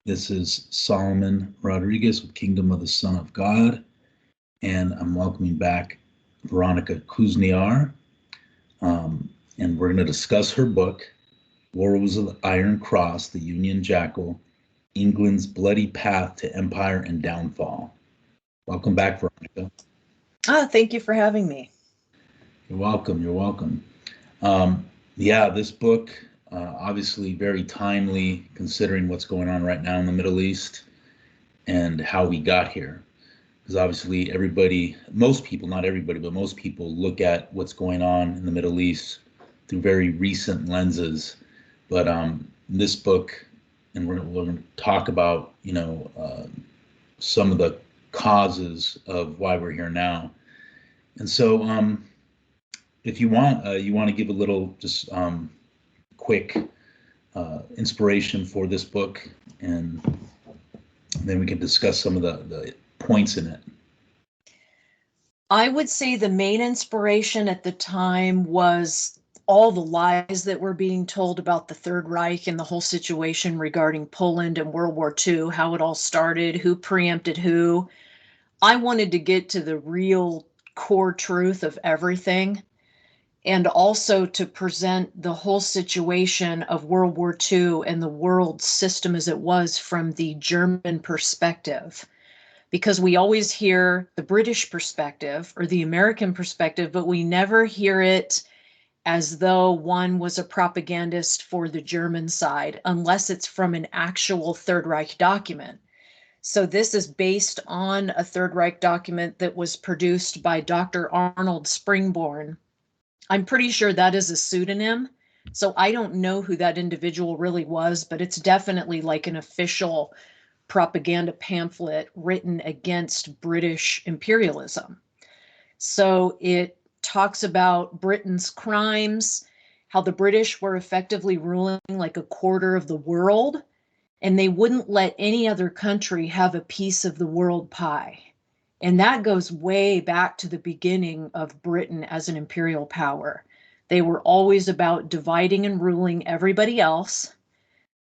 This is Solomon Rodriguez with Kingdom of the Son of God, and I'm welcoming back Weronika Kuzniar, and we're going to discuss her book, Warriors of the Iron Cross, the Union Jackal, England's Bloody Path to Empire and Downfall. Welcome back, Weronika. Thank you for having me. You're welcome. You're welcome. Yeah, this book, obviously very timely considering what's going on right now in the Middle East and how we got here. Because obviously everybody, most people, not everybody, but most people look at what's going on in the Middle East through very recent lenses. But this book, and we're going to talk about, some of the causes of why we're here now. And so if you want to give a little just quick inspiration for this book, and then we can discuss some of the points in it. I would say the main inspiration at the time was all the lies that were being told about the Third Reich and the whole situation regarding Poland and World War II, how it all started, who preempted who. I wanted to get to the real core truth of everything, and also to present the whole situation of World War II and the world system as it was from the German perspective. Because we always hear the British perspective or the American perspective, but we never hear it as though one was a propagandist for the German side, unless it's from an actual Third Reich document. So this is based on a Third Reich document that was produced by Dr. Arnold Springborn. I'm pretty sure that is a pseudonym. So I don't know who that individual really was, but it's definitely like an official propaganda pamphlet written against British imperialism. So it talks about Britain's crimes, how the British were effectively ruling like a quarter of the world, and they wouldn't let any other country have a piece of the world pie. And that goes way back to the beginning of Britain as an imperial power. They were always about dividing and ruling everybody else.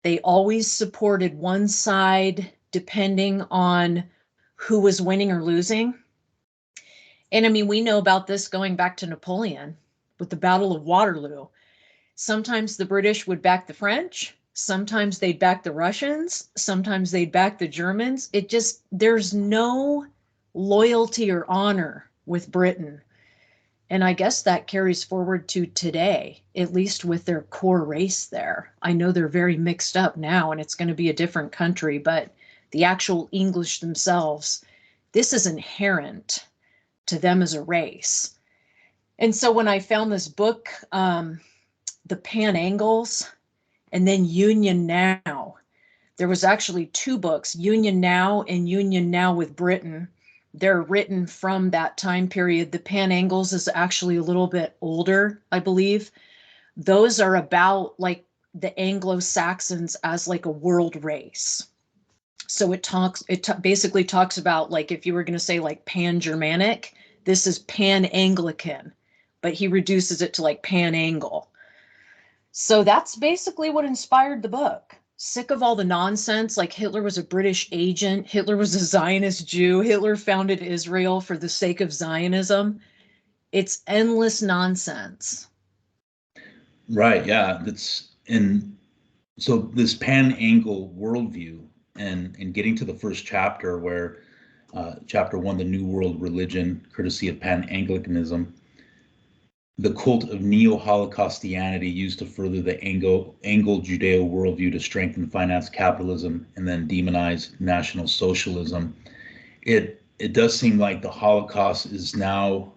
They always supported one side depending on who was winning or losing. And I mean, we know about this going back to Napoleon with the Battle of Waterloo. Sometimes the British would back the French, sometimes they'd back the Russians, sometimes they'd back the Germans. There's no loyalty or honor with Britain. And I guess that carries forward to today, at least with their core race there. I know they're very mixed up now and it's going to be a different country, but the actual English themselves, this is inherent to them as a race. And so when I found this book, The Pan-Angles, and then Union Now, there was actually two books, Union Now and Union Now with Britain. They're written from that time period. The Pan-Angles is actually a little bit older, I believe. Those are about like the Anglo-Saxons as like a world race. So it basically talks about, like, if you were going to say like Pan-Germanic, this is Pan-Anglican, but he reduces it to like Pan-Angle. So that's basically what inspired the book. Sick of all the nonsense, like Hitler was a British agent, Hitler was a Zionist Jew, Hitler founded Israel for the sake of Zionism. It's endless nonsense. Right, yeah. So this pan-angle worldview, and getting to the first chapter where chapter 1, the New World Religion, courtesy of Pan-Anglicanism, the cult of neo-Holocaustianity used to further the Anglo-Judeo worldview to strengthen finance capitalism and then demonize National Socialism. It does seem like the Holocaust is now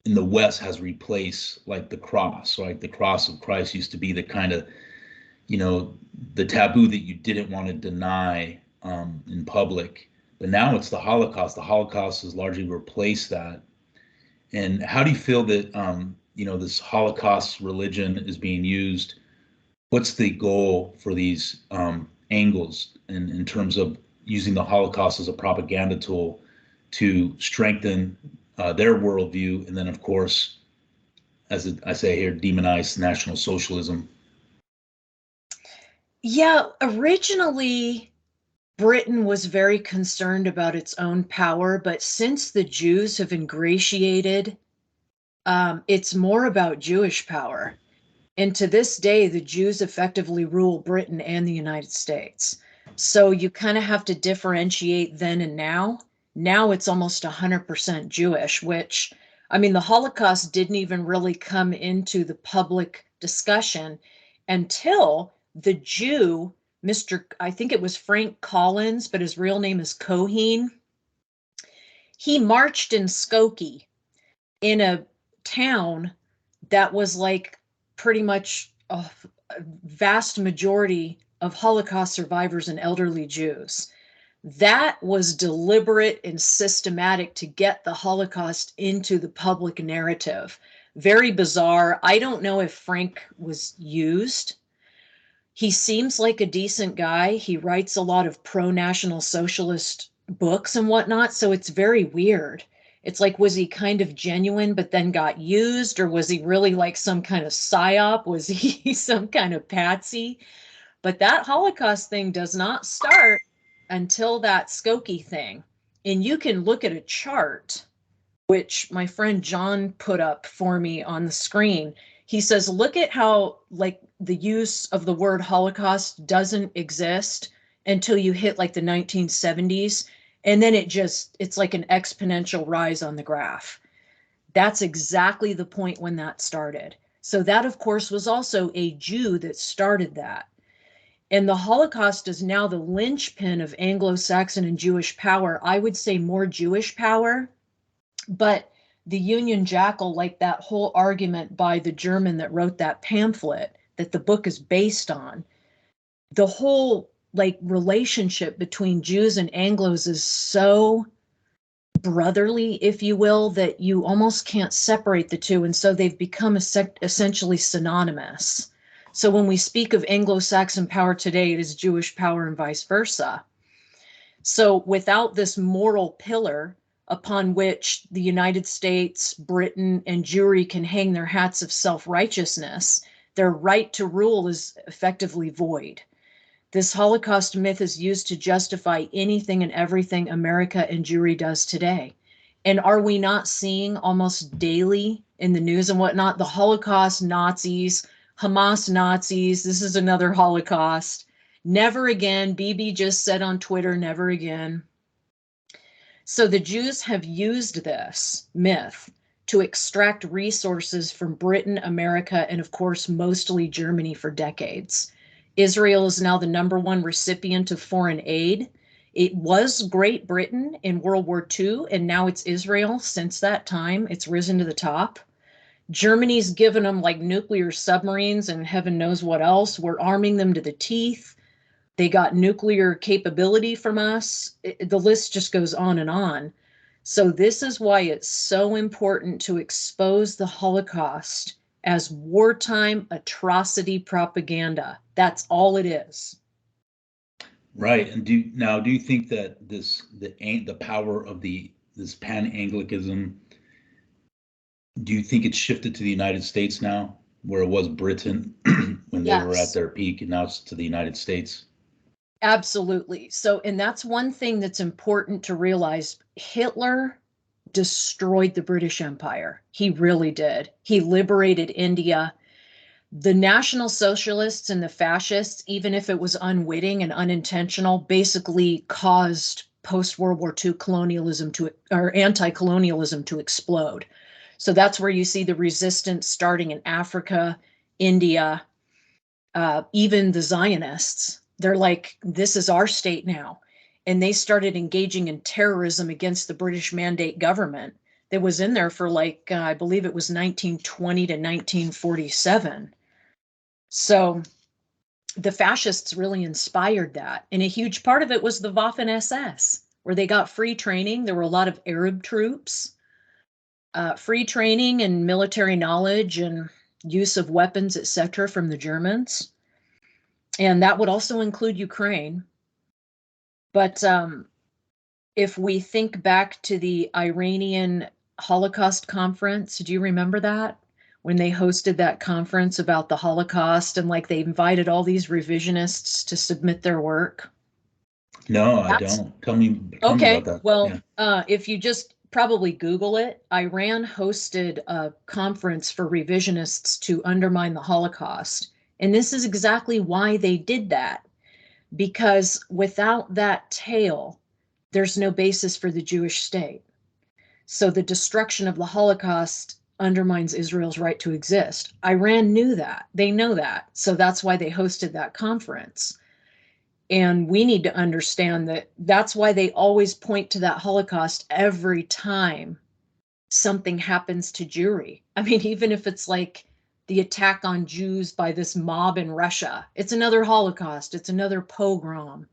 in the West has replaced like the cross. So like the cross of Christ used to be the kind of, the taboo that you didn't want to deny in public. But now it's the Holocaust. The Holocaust has largely replaced that. And how do you feel that this Holocaust religion is being used? What's the goal for these angles in terms of using the Holocaust as a propaganda tool to strengthen their worldview, and then, of course, as I say here, demonize National Socialism? Yeah, originally Britain was very concerned about its own power, but since the Jews have ingratiated, it's more about Jewish power. And to this day, the Jews effectively rule Britain and the United States. So you kind of have to differentiate then and now. Now it's almost 100% Jewish, which, I mean, the Holocaust didn't even really come into the public discussion until the Jew, I think it was Frank Collins, but his real name is Cohen. He marched in Skokie, in a town that was like pretty much a vast majority of Holocaust survivors and elderly Jews. That was deliberate and systematic to get the Holocaust into the public narrative. Very bizarre. I don't know if Frank was used. He seems like a decent guy. He writes a lot of pro-National Socialist books and whatnot, so it's very weird. It's like, was he kind of genuine but then got used, or was he really like some kind of psyop? Was he some kind of patsy? But that Holocaust thing does not start until that Skokie thing. And you can look at a chart, which my friend John put up for me on the screen. He says, look at how like the use of the word Holocaust doesn't exist until you hit like the 1970s. And then it's like an exponential rise on the graph. That's exactly the point when that started. So that, of course, was also a Jew that started that. And the Holocaust is now the linchpin of Anglo-Saxon and Jewish power. I would say more Jewish power, but the Union Jackal, like that whole argument by the German that wrote that pamphlet that the book is based on, the whole like relationship between Jews and Anglos is so brotherly, if you will, that you almost can't separate the two. And so they've become essentially synonymous. So when we speak of Anglo-Saxon power today, it is Jewish power and vice versa. So without this moral pillar upon which the United States, Britain, and Jewry can hang their hats of self-righteousness, their right to rule is effectively void. This Holocaust myth is used to justify anything and everything America and Jewry does today. And are we not seeing almost daily in the news and whatnot, the Holocaust Nazis, Hamas Nazis, this is another Holocaust. Never again. Bibi just said on Twitter, never again. So the Jews have used this myth to extract resources from Britain, America, and of course, mostly Germany for decades. Israel is now the #1 recipient of foreign aid. It was Great Britain in World War II, and now it's Israel. Since that time, it's risen to the top. Germany's given them like nuclear submarines and heaven knows what else. We're arming them to the teeth. They got nuclear capability from us. The list just goes on and on. So this is why it's so important to expose the Holocaust as wartime atrocity propaganda. That's all it is. Right. And do you think that the power of this pan-Anglicanism, do you think it's shifted to the United States now, where it was Britain when they were at Yes, their peak, and now it's to the United States? absolutely. So, and that's one thing that's important to realize. Hitler destroyed the British Empire. He really did. He liberated India. The National Socialists and the Fascists, even if it was unwitting and unintentional, basically caused post-World War II colonialism or anti-colonialism to explode. So that's where you see the resistance starting in Africa, India, even the Zionists. They're like, this is our state now. And they started engaging in terrorism against the British Mandate government that was in there for like, I believe it was 1920 to 1947. So the fascists really inspired that. And a huge part of it was the Waffen SS, where they got free training. There were a lot of Arab troops, free training and military knowledge and use of weapons, etc., from the Germans. And that would also include Ukraine. But if we think back to the Iranian Holocaust conference, do you remember that? When they hosted that conference about the Holocaust and like they invited all these revisionists to submit their work? No, I That's don't. Tell me about okay. that. Well, Yeah. if you just probably Google it, Iran hosted a conference for revisionists to undermine the Holocaust. And this is exactly why they did that, because without that tale, there's no basis for the Jewish state. So the destruction of the Holocaust undermines Israel's right to exist. Iran knew that. They know that. So that's why they hosted that conference. And we need to understand that that's why they always point to that Holocaust every time something happens to Jewry. I mean, even if it's like the attack on Jews by this mob in Russia, it's another Holocaust, it's another pogrom.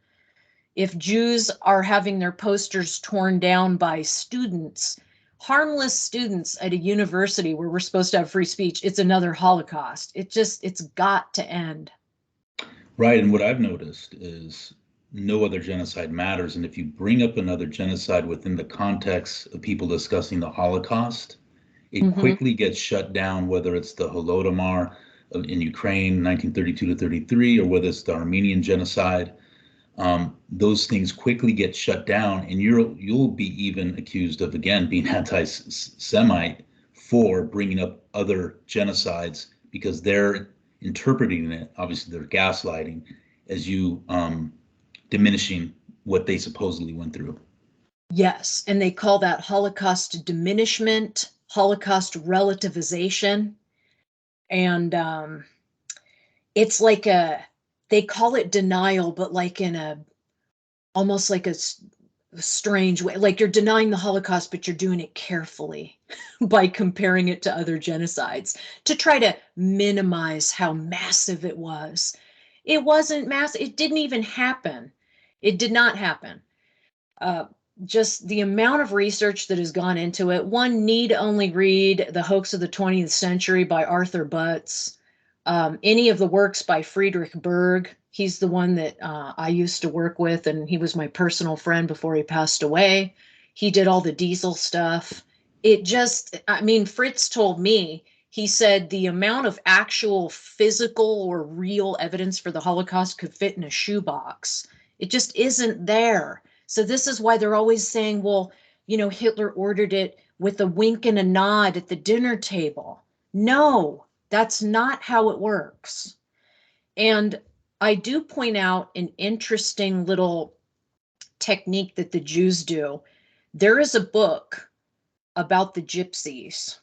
If Jews are having their posters torn down by students, harmless students at a university where we're supposed to have free speech, it's another Holocaust. It's got to end. Right. And what I've noticed is no other genocide matters. And if you bring up another genocide within the context of people discussing the Holocaust, it Mm-hmm. quickly gets shut down, whether it's the Holodomor in Ukraine, 1932 to 33, or whether it's the Armenian genocide. Those things quickly get shut down, and you'll be even accused of again being anti-Semite for bringing up other genocides because they're interpreting it. Obviously, they're gaslighting as you diminishing what they supposedly went through. Yes, and they call that Holocaust diminishment, Holocaust relativization, and it's like they call it denial, but like in a almost like a strange way. Like you're denying the Holocaust, but you're doing it carefully by comparing it to other genocides to try to minimize how massive it was. It wasn't massive. It didn't even happen. It did not happen. uh, just the amount of research that has gone into it. One need only read The Hoax of the 20th Century by Arthur Butts, any of the works by Friedrich Berg. He's the one that I used to work with, and he was my personal friend before he passed away. He did all the diesel stuff. It just, I mean, Fritz told me, he said the amount of actual physical or real evidence for the Holocaust could fit in a shoebox. It just isn't there. So this is why they're always saying, well, Hitler ordered it with a wink and a nod at the dinner table. No, that's not how it works. And I do point out an interesting little technique that the Jews do. There is a book about the gypsies,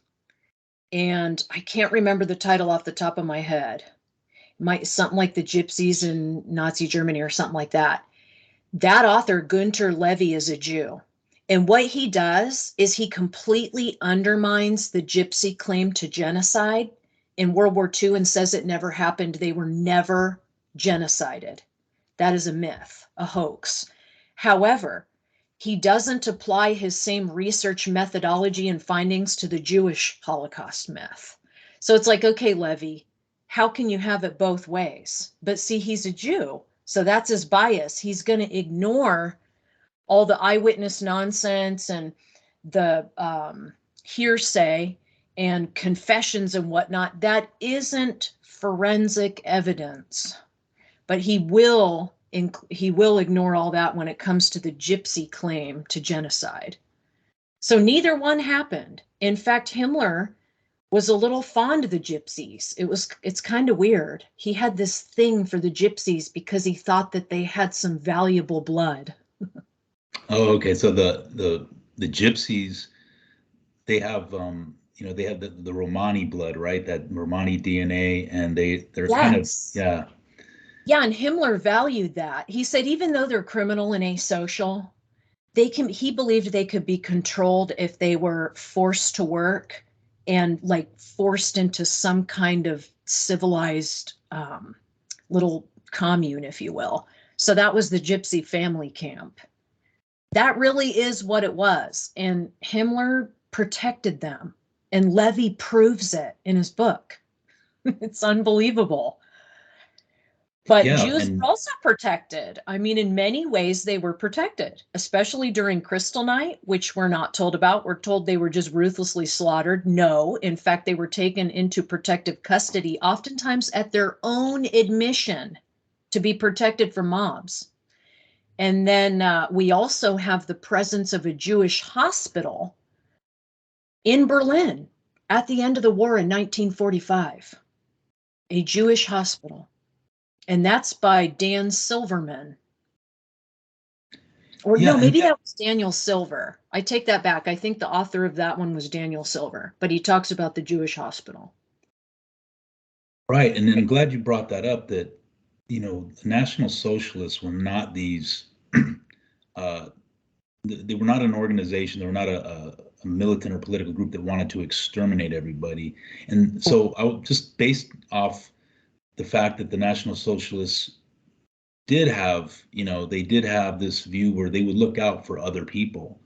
and I can't remember the title off the top of my head. It might something like the gypsies in Nazi Germany or something like that. That author, Gunter Levy, is a Jew. And what he does is he completely undermines the gypsy claim to genocide in World War II and says it never happened. They were never genocided. That is a myth, a hoax. However, he doesn't apply his same research methodology and findings to the Jewish Holocaust myth. So it's like, okay, Levy, how can you have it both ways? But see, he's a Jew. So that's his bias. He's going to ignore all the eyewitness nonsense and the hearsay and confessions and whatnot. That isn't forensic evidence, but he will ignore all that when it comes to the gypsy claim to genocide. So neither one happened. In fact, Himmler was a little fond of the gypsies. It's kind of weird. He had this thing for the gypsies because he thought that they had some valuable blood. Oh, okay. So the gypsies, they have the Romani blood, right? That Romani DNA, and they're kind of, Yes. yeah. Yeah, and Himmler valued that. He said even though they're criminal and asocial, he believed they could be controlled if they were forced to work and like forced into some kind of civilized little commune, if you will. So that was the gypsy family camp. That really is what it was. And Himmler protected them. And Levy proves it in his book. It's unbelievable. But Yeah, Jews were and also protected. I mean, in many ways, they were protected, especially during Kristallnacht, which we're not told about. We're told they were just ruthlessly slaughtered. No, in fact, they were taken into protective custody, oftentimes at their own admission to be protected from mobs. And then we also have the presence of a Jewish hospital in Berlin at the end of the war in 1945, a Jewish hospital. And that's by Dan Silverman. Or Yeah, no, maybe that was Daniel Silver. I take that back. I think the author of that one was Daniel Silver, but he talks about the Jewish hospital. right. And I'm glad you brought that up, that, the National Socialists were not these, uh, they were not an organization, they were not a militant or political group that wanted to exterminate everybody. And so just based off the fact that the National Socialists did have, they did have this view where they would look out for other people.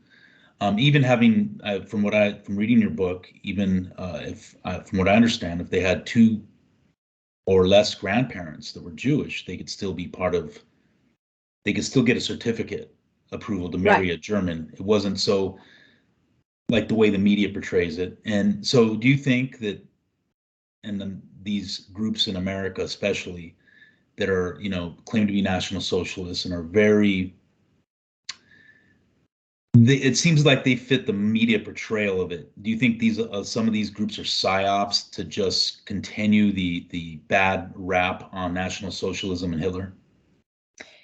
Even having, from reading your book, even if from what I understand, if they had two or less grandparents that were Jewish, they could still be part of. They could still get a certificate approval to marry a German. It wasn't so like the way the media portrays it. And so, do you think that, and then these groups in America, especially, that are, claim to be National Socialists and are very, it seems like they fit the media portrayal of it. Do you think these some of these groups are psyops to just continue the bad rap on National Socialism and Hitler?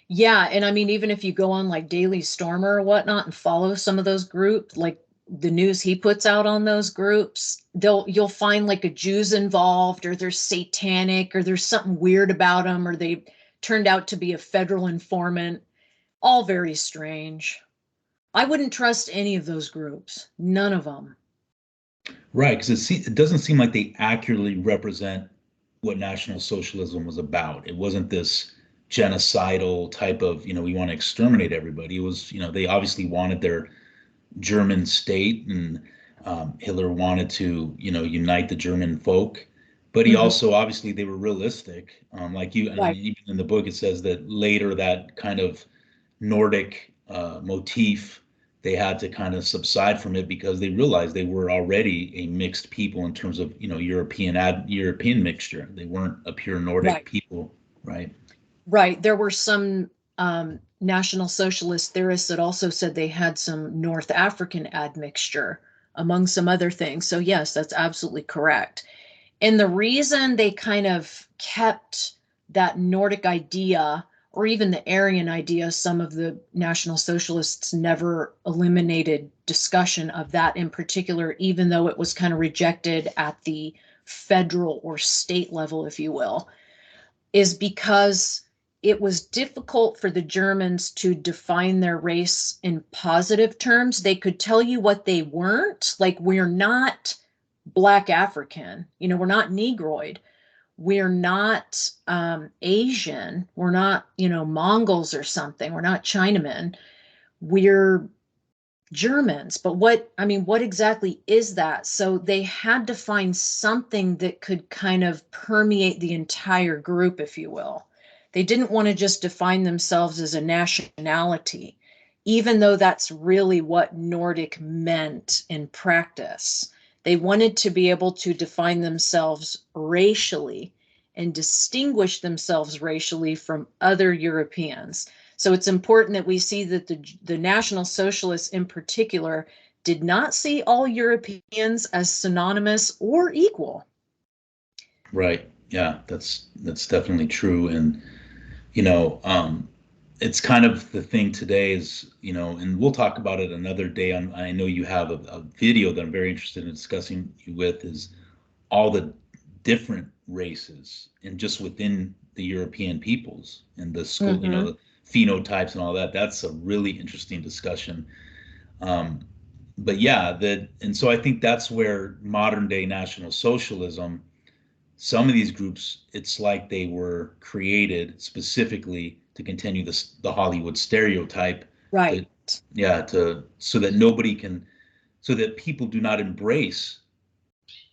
Yeah, and I mean, even if you go on like Daily Stormer or whatnot and follow some of those groups, like the news he puts out on those groups, you'll find like a Jews involved, or they're satanic, or there's something weird about them, or they turned out to be a federal informant. All very strange. I wouldn't trust any of those groups. None of them. Right, because it doesn't seem like they accurately represent what National Socialism was about. It wasn't this genocidal type of, we want to exterminate everybody. It was, they obviously wanted their German state, and Hitler wanted to, unite the German folk. But he Mhm. also, obviously, they were realistic. Like you, and Right. even in the book, it says that later that kind of Nordic motif, they had to kind of subside from it because they realized they were already a mixed people in terms of, European mixture. They weren't a pure Nordic Right. people, right? Right. There were some National Socialist theorists that also said they had some North African admixture among some other things. So, yes, that's absolutely correct. And the reason they kind of kept that Nordic idea, or even the Aryan idea, some of the National Socialists never eliminated discussion of that in particular, even though it was kind of rejected at the federal or state level, if you will, is because it was difficult for the Germans to define their race in positive terms. They could tell you what they weren't, like, we're not Black African, we're not Negroid, we're not Asian, we're not, Mongols or something, we're not Chinamen, we're Germans. But what exactly is that? So they had to find something that could kind of permeate the entire group, if you will. They didn't want to just define themselves as a nationality, even though that's really what Nordic meant in practice. They wanted to be able to define themselves racially and distinguish themselves racially from other Europeans. So it's important that we see that the National Socialists in particular did not see all Europeans as synonymous or equal. Right. Yeah, that's definitely true. And you know, it's kind of the thing today is, and we'll talk about it another day. I know you have a video that I'm very interested in discussing you with, is all the different races and just within the European peoples and the school, Mm-hmm. the phenotypes and all that. That's a really interesting discussion. Um, but yeah, and so I think that's where modern day National Socialism, some of these groups, it's like they were created specifically to continue the Hollywood stereotype, to, Right. yeah, to so that nobody can, so that people do not embrace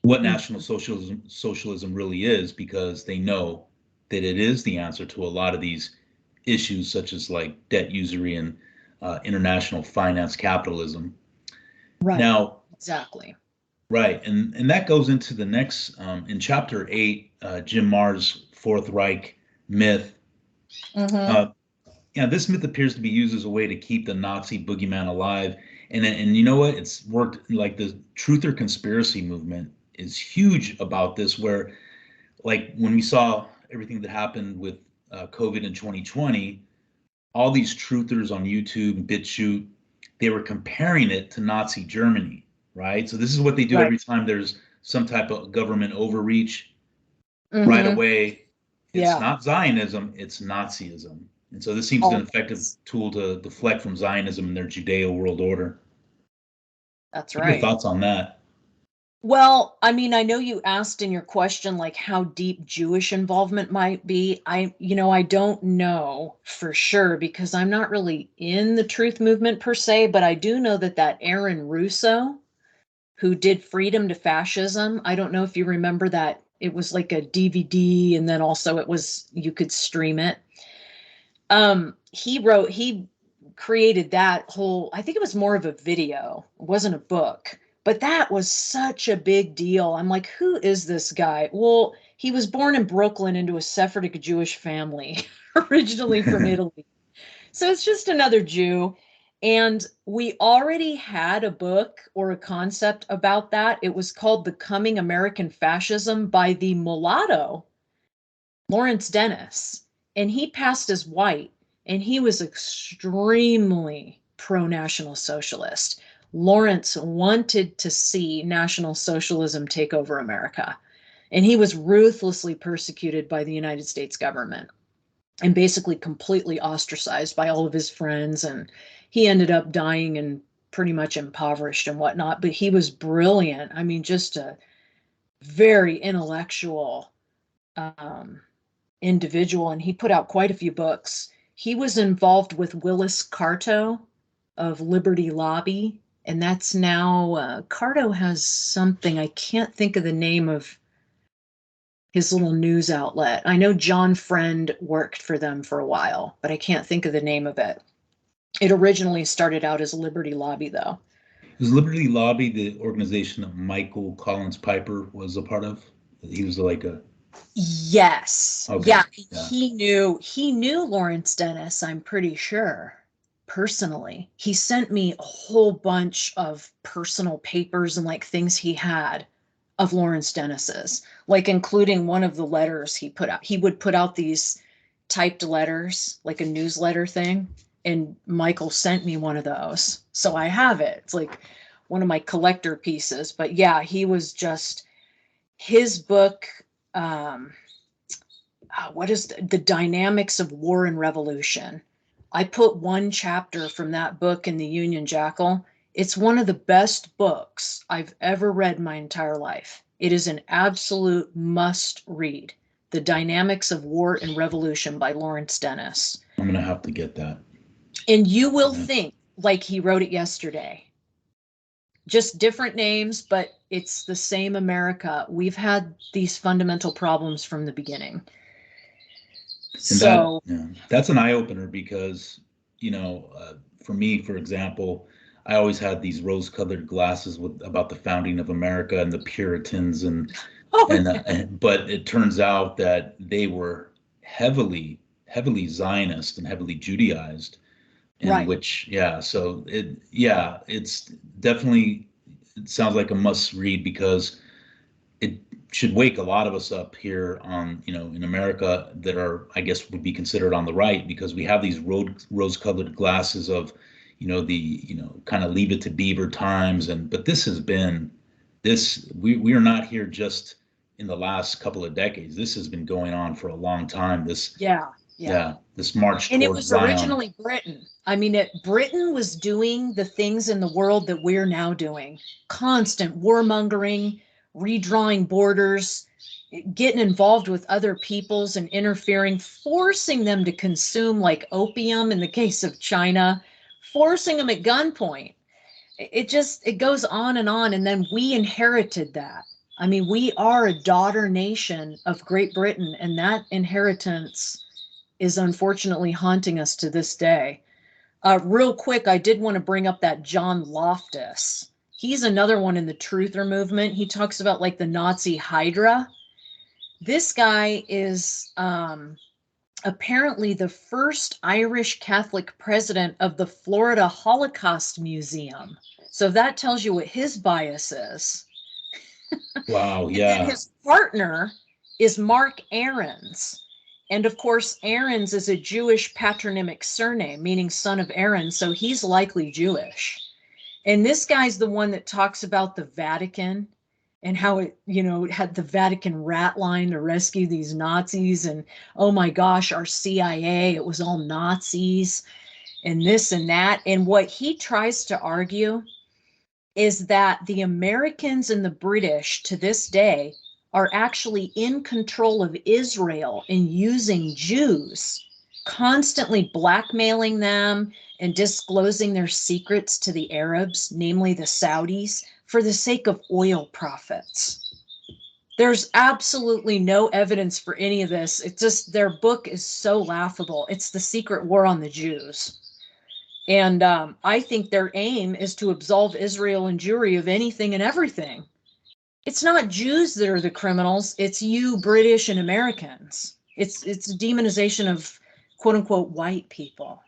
what Mm. National Socialism really is, because they know that it is the answer to a lot of these issues, such as like debt usury and international finance capitalism. Right. Now, Exactly. right, and that goes into the next, in chapter 8, Jim Marrs' Fourth Reich myth. Mm-hmm. Uh, Yeah, this myth appears to be used as a way to keep the Nazi boogeyman alive. And you know what? It's worked. Like the truth or conspiracy movement is huge about this, where like when we saw everything that happened with COVID in 2020, all these truthers on YouTube, BitChute, they were comparing it to Nazi Germany, right? So this is what they do Right. every time there's some type of government overreach. Right Mm-hmm. away, it's Yeah. not Zionism, it's Nazism. And so this seems an effective Always. tool to deflect from Zionism and their Judeo world order. That's What are your right. thoughts on that? Well, I mean, I know you asked in your question, like how deep Jewish involvement might be. I don't know for sure because I'm not really in the truth movement per se, but I do know that Aaron Russo, who did Freedom to Fascism, I don't know if you remember that. It was like a DVD and then also you could stream it. He created that whole, I think it was more of a video, it wasn't a book, but that was such a big deal. I'm like, who is this guy? Well, he was born in Brooklyn into a Sephardic Jewish family, originally from Italy. So it's just another Jew. And we already had a book or a concept about that. It was called Becoming American Fascism by the mulatto Lawrence Dennis, and he passed as white, and he was extremely pro-National Socialist. Lawrence wanted to see National Socialism take over America, and he was ruthlessly persecuted by the United States government and basically completely ostracized by all of his friends, and he ended up dying and pretty much impoverished and whatnot. But he was brilliant. I mean, just a very intellectual um, individual, and he put out quite a few books. He was involved with Willis Carto of Liberty Lobby, and that's now Carto has something, I can't think of the name of his little news outlet. I know John Friend worked for them for a while, but I can't think of the name of it. It originally started out as Liberty Lobby, though. Was Liberty Lobby the organization that Michael Collins Piper was a part of? He was like a Yes. okay, Yeah, yeah. he knew Lawrence Dennis, I'm pretty sure, personally. He sent me a whole bunch of personal papers and like things he had of Lawrence Dennis's, like including one of the letters he put out. He would put out these typed letters, like a newsletter thing, and Michael sent me one of those. So I have it. It's like one of my collector pieces. But yeah, he was just his book. um what is the dynamics of war and revolution. I put one chapter from that book in the Union Jackal. It's one of the best books I've ever read my entire life. It is an absolute must read. The Dynamics of War and Revolution by Lawrence Dennis. I'm gonna have to get that. And you will Yeah. think like he wrote it yesterday. Just different names, but it's the same America. We've had these fundamental problems from the beginning. And that So, yeah, that's an eye opener because for me, for example, I always had these rose-colored glasses with about the founding of America and the Puritans oh, and but it turns out that they were heavily Zionist and heavily Judaized, in right. which it's definitely, it sounds like a must read because it should wake a lot of us up here on, in America that are, I guess, would be considered on the right, because we have these rose-colored glasses of, kind of leave it to Beaver times. But this has been we are not here just in the last couple of decades. This has been going on for a long time. Yeah, yeah. This march And it towards was Zion. originally Britain. I mean, Britain was doing the things in the world that we're now doing. Constant warmongering, redrawing borders, getting involved with other peoples and interfering, forcing them to consume like opium in the case of China, forcing them at gunpoint. It goes on and on. And then we inherited that. I mean, we are a daughter nation of Great Britain, and that inheritance is unfortunately haunting us to this day. Real quick, I did want to bring up that John Loftus. He's another one in the truther movement. He talks about like the Nazi Hydra. This guy is apparently the first Irish Catholic president of the Florida Holocaust Museum. So that tells you what his bias is. Wow. And then Yeah. his partner is Mark Aarons. And of course, Aarons is a Jewish patronymic surname, meaning son of Aaron. So he's likely Jewish. And this guy's the one that talks about the Vatican and how it, had the Vatican rat line to rescue these Nazis. And oh my gosh, our CIA, it was all Nazis and this and that. And what he tries to argue is that the Americans and the British to this day are actually in control of Israel and using Jews, constantly blackmailing them and disclosing their secrets to the Arabs, namely the Saudis, for the sake of oil profits. There's absolutely no evidence for any of this. It's just their book is so laughable. It's The Secret War on the Jews. And I think their aim is to absolve Israel and Jewry of anything and everything. It's not Jews that are the criminals. It's you, British and Americans. It's a demonization of quote unquote white people.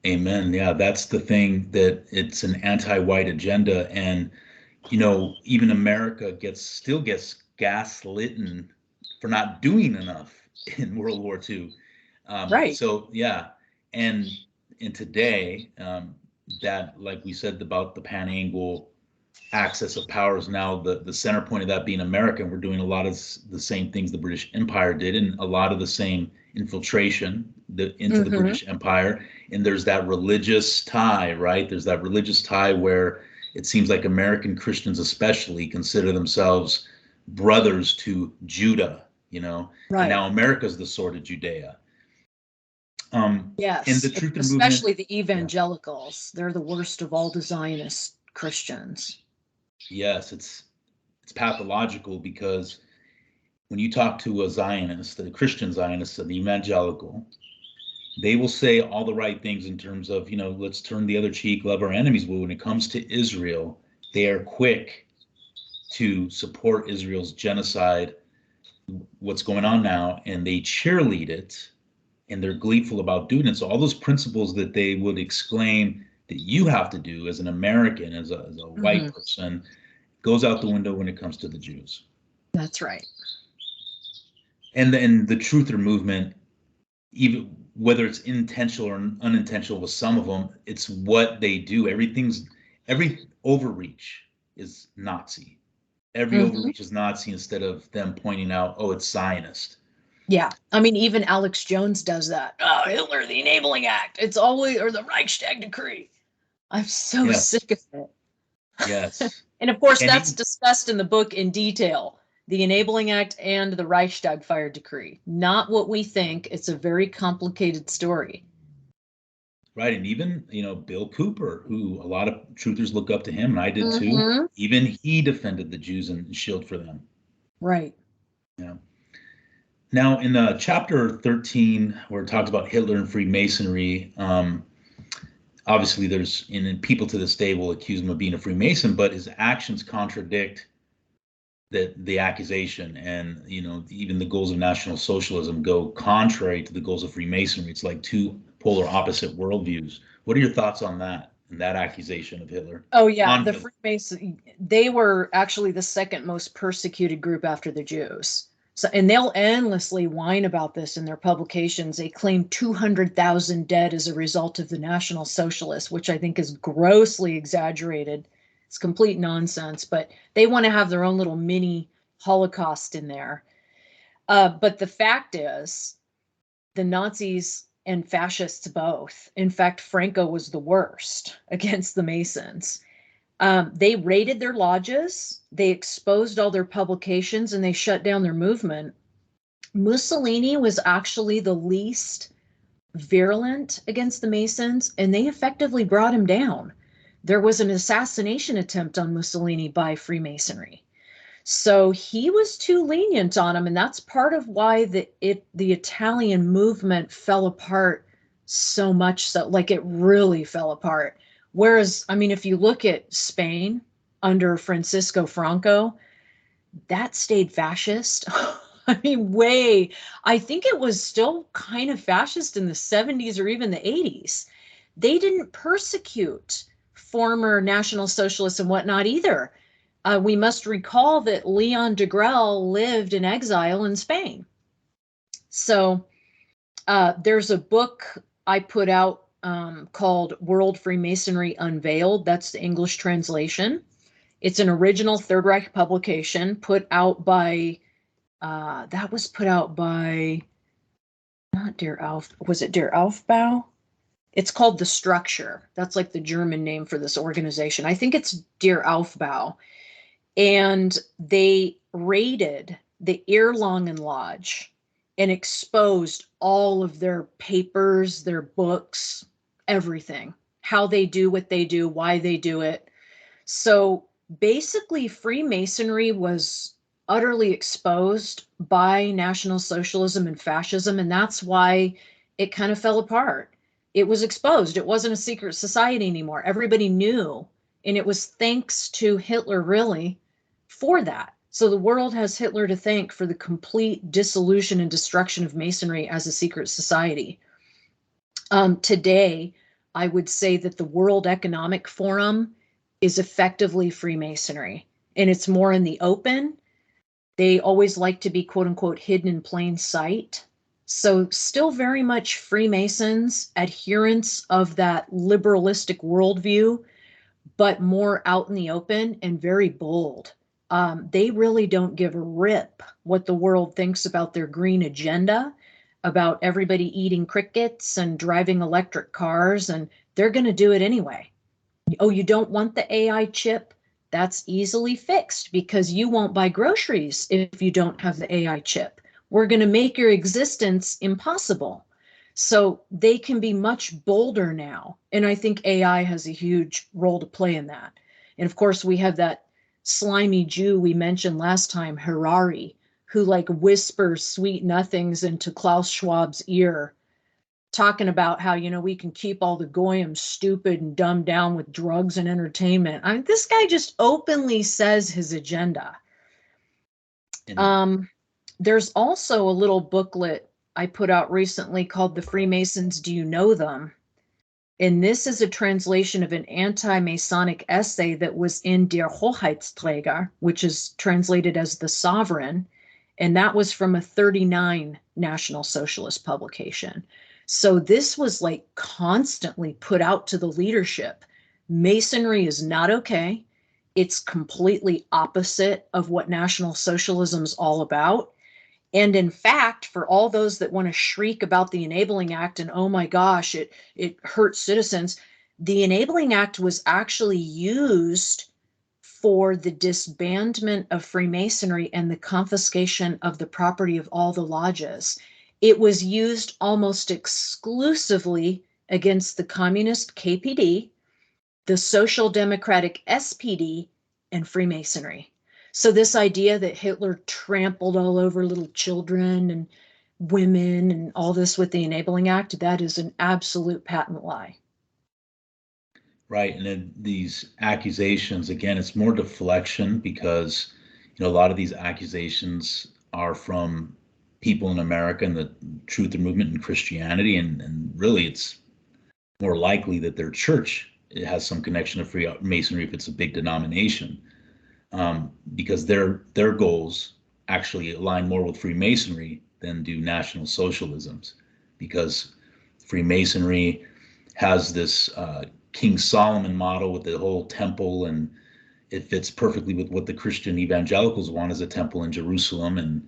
Amen. Yeah, that's the thing, that it's an anti-white agenda. And, even America still gets gaslit for not doing enough in World War II. Right. So yeah, and in today, that, like we said about the pan-angle axis of power, is now the center point of that being America. And we're doing a lot of the same things the British Empire did, and a lot of the same infiltration into the British Empire. And there's that religious tie, right? There's that religious tie where it seems like American Christians especially consider themselves brothers to Judah, Right. and now America's the sword of Judea. Yes, In the Truther movement, especially the evangelicals. They're the worst of all the Zionist Christians. yes, it's pathological, because when you talk to a Zionist, a Christian Zionist, an evangelical, they will say all the right things in terms of, let's turn the other cheek, love our enemies. But when it comes to Israel, they are quick to support Israel's genocide, what's going on now, and they cheerlead it, and they're gleeful about doing it. So all those principles that they would exclaim that you have to do as an American, as a white person, goes out the window when it comes to the Jews. That's right. And the Truther movement, even whether it's intentional or unintentional with some of them, it's what they do. Every overreach is Nazi. Every overreach is Nazi, instead of them pointing out, oh, it's Zionist. Yeah. I mean, even Alex Jones does that. Oh, Hitler, the Enabling Act. It's always, or the Reichstag Decree. I'm so sick of it. Yes. And of course, that's discussed in the book in detail. The Enabling Act and the Reichstag Fire Decree. Not what we think. It's a very complicated story. Right. And even, Bill Cooper, who a lot of truthers look up to him, and I did too. Even he defended the Jews and shielded for them. Right. Yeah. Now, in chapter 13, where it talks about Hitler and Freemasonry, obviously there's, and people to this day will accuse him of being a Freemason, but his actions contradict the accusation. And, even the goals of National Socialism go contrary to the goals of Freemasonry. It's like two polar opposite worldviews. What are your thoughts on that and that accusation of Hitler? Oh, yeah. The Freemasons, they were actually the second most persecuted group after the Jews. So, and they'll endlessly whine about this in their publications. They claim 200,000 dead as a result of the National Socialists, which I think is grossly exaggerated. It's complete nonsense, but they want to have their own little mini Holocaust in there. But the fact is, the Nazis and fascists both. In fact, Franco was the worst against the Masons. They raided their lodges, they exposed all their publications, and they shut down their movement. Mussolini was actually the least virulent against the Masons, and they effectively brought him down. There was an assassination attempt on Mussolini by Freemasonry. So he was too lenient on him, and that's part of why the Italian movement fell apart so much, so like it really fell apart. Whereas, I mean, if you look at Spain under Francisco Franco, that stayed fascist. I mean, I think it was still kind of fascist in the 70s or even the 80s. They didn't persecute former National Socialists and whatnot either. We must recall that Leon Degrelle lived in exile in Spain. So there's a book I put out called World Freemasonry Unveiled. That's the English translation. It's an original Third Reich publication put out by, that was put out by, not Der Auf, was it Der Aufbau? It's called The Structure. That's like the German name for this organization. I think it's Der Aufbau. And they raided the Erlangen Lodge and exposed all of their papers, their books, everything, how they do what they do, why they do it. So basically, Freemasonry was utterly exposed by National Socialism and fascism, and that's why it kind of fell apart. It was exposed. It wasn't a secret society anymore. Everybody knew, and it was thanks to Hitler, really, for that. So the world has Hitler to thank for the complete dissolution and destruction of Masonry as a secret society. Today, I would say that the World Economic Forum is effectively Freemasonry, and it's more in the open. They always like to be, quote unquote, hidden in plain sight. So still very much Freemasons, adherents of that liberalistic worldview, but more out in the open and very bold. They really don't give a rip what the world thinks about their green agenda, about everybody eating crickets and driving electric cars, and they're going to do it anyway. Oh, you don't want the AI chip? That's easily fixed because you won't buy groceries if you don't have the AI chip. We're going to make your existence impossible. So they can be much bolder now. And I think AI has a huge role to play in that. And of course, we have that slimy Jew we mentioned last time, Harari, who like whispers sweet nothings into Klaus Schwab's ear, talking about how, we can keep all the goyim stupid and dumbed down with drugs and entertainment. I mean, this guy just openly says his agenda. There's also a little booklet I put out recently called The Freemasons, Do You Know Them? And this is a translation of an anti-Masonic essay that was in Der Hoheitsträger, which is translated as The Sovereign. And that was from a 39 National Socialist publication. So this was like constantly put out to the leadership. Masonry is not okay. It's completely opposite of what National Socialism is all about. And in fact, for all those that want to shriek about the Enabling Act and, oh my gosh, it hurts citizens, the Enabling Act was actually used for the disbandment of Freemasonry and the confiscation of the property of all the lodges. It was used almost exclusively against the communist KPD, the Social Democratic SPD, and Freemasonry. So this idea that Hitler trampled all over little children and women and all this with the Enabling Act, that is an absolute patent lie. Right. And then these accusations, again, it's more deflection because, a lot of these accusations are from people in America and the Truth Movement and Christianity. And really, it's more likely that their church has some connection to Freemasonry if it's a big denomination, because their goals actually align more with Freemasonry than do National Socialism's, because Freemasonry has this King Solomon model with the whole temple, and it fits perfectly with what the Christian evangelicals want as a temple in Jerusalem and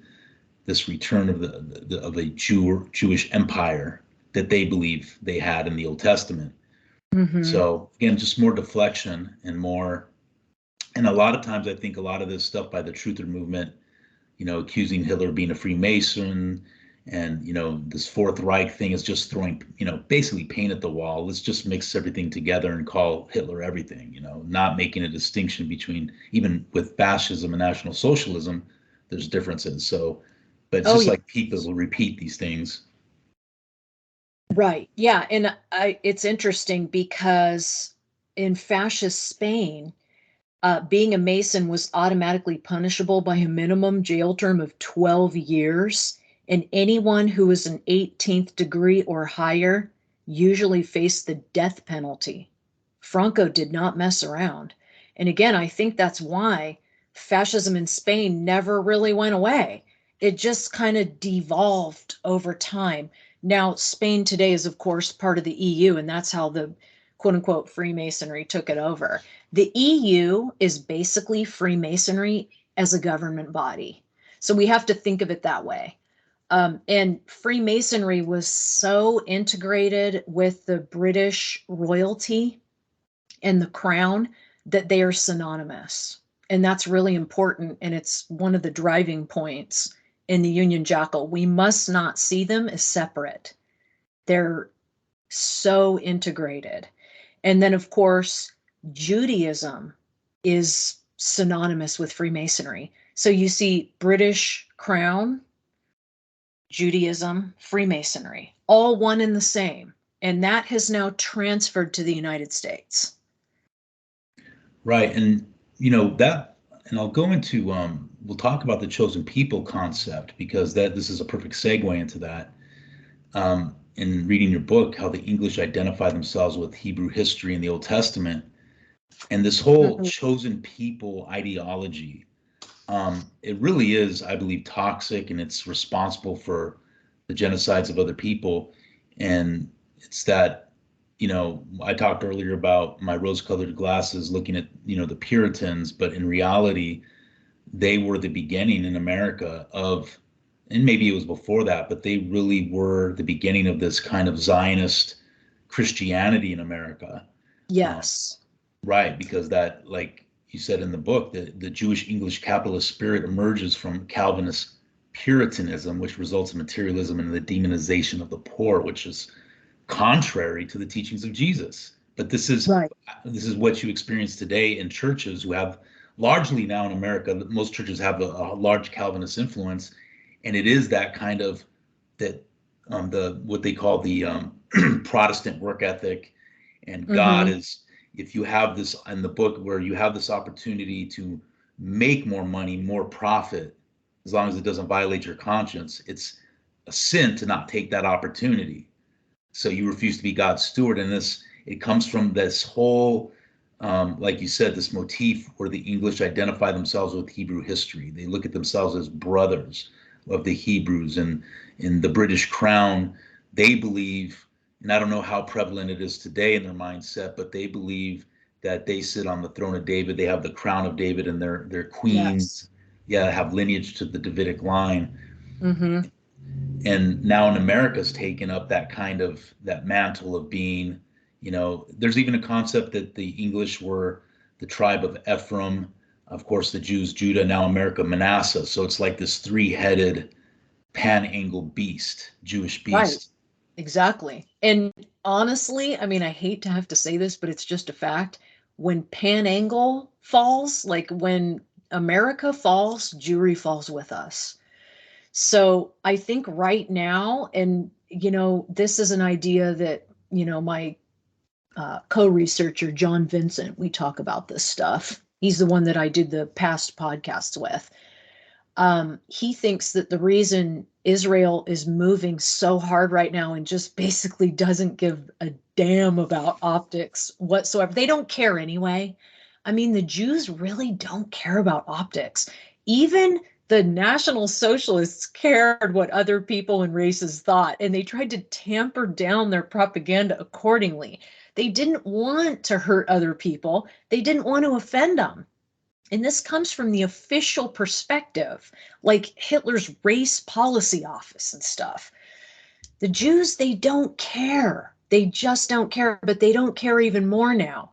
this return of a Jewish empire that they believe they had in the Old Testament. Mm-hmm. So again, just more deflection and more, and a lot of times I think a lot of this stuff by the Truther movement, accusing Hitler of being a Freemason, and this Fourth Reich thing is just throwing basically paint at the wall. Let's just mix everything together and call Hitler everything, not making a distinction between, even with fascism and National Socialism, there's differences. So, but it's just like people will repeat these things. Right. Yeah. And it's interesting because in fascist Spain, Being a Mason was automatically punishable by a minimum jail term of 12 years, and anyone who was an 18th degree or higher usually faced the death penalty. Franco did not mess around. And again, I think that's why fascism in Spain never really went away. It just kind of devolved over time. Now, Spain today is, of course, part of the EU, and that's how the quote unquote Freemasonry took it over. The EU is basically Freemasonry as a government body. So we have to think of it that way. And Freemasonry was so integrated with the British royalty and the crown that they are synonymous. And that's really important. And it's one of the driving points in the Union Jackal. We must not see them as separate. They're so integrated. And then, of course, Judaism is synonymous with Freemasonry. So you see British crown, Judaism, Freemasonry, all one and the same. And that has now transferred to the United States. Right. And, and I'll go into, we'll talk about the chosen people concept, because this is a perfect segue into that. In reading your book, how the English identify themselves with Hebrew history in the Old Testament, and this whole chosen people ideology, it really is, I believe, toxic, and it's responsible for the genocides of other people. And it's that, I talked earlier about my rose-colored glasses looking at, the Puritans, but in reality, they were the beginning in America of, and maybe it was before that, but they really were the beginning of this kind of Zionist Christianity in America. Yes. Right, because that, like you said in the book, the Jewish English capitalist spirit emerges from Calvinist Puritanism, which results in materialism and the demonization of the poor, which is contrary to the teachings of Jesus. But this is what you experience today in churches who have, largely now in America, most churches have a large Calvinist influence, and it is that kind of the what they call the Protestant work ethic, and God is, if you have this in the book where you have this opportunity to make more money, more profit, as long as it doesn't violate your conscience, it's a sin to not take that opportunity. So you refuse to be God's steward. And it comes from this whole, like you said, this motif where the English identify themselves with Hebrew history. They look at themselves as brothers of the Hebrews, and in the British crown, they believe, and I don't know how prevalent it is today in their mindset, but they believe that they sit on the throne of David. They have the crown of David, and their queens, have lineage to the Davidic line. And now in America's taken up that mantle of being, there's even a concept that the English were the tribe of Ephraim, of course the Jews Judah, now America Manasseh. So it's like this three-headed pan-angle beast, Jewish beast. Right. Exactly. And honestly, I mean, I hate to have to say this, but it's just a fact. When pan-angle falls, like when America falls, Jewry falls with us. So I think right now, and this is an idea that, my co-researcher, John Vincent, we talk about this stuff. He's the one that I did the past podcasts with. He thinks that the reason Israel is moving so hard right now and just basically doesn't give a damn about optics whatsoever. They don't care anyway. I mean, the Jews really don't care about optics. Even the National Socialists cared what other people and races thought, and they tried to tamper down their propaganda accordingly. They didn't want to hurt other people. They didn't want to offend them. And this comes from the official perspective, like Hitler's race policy office and stuff. The Jews, they don't care. They just don't care, but they don't care even more now.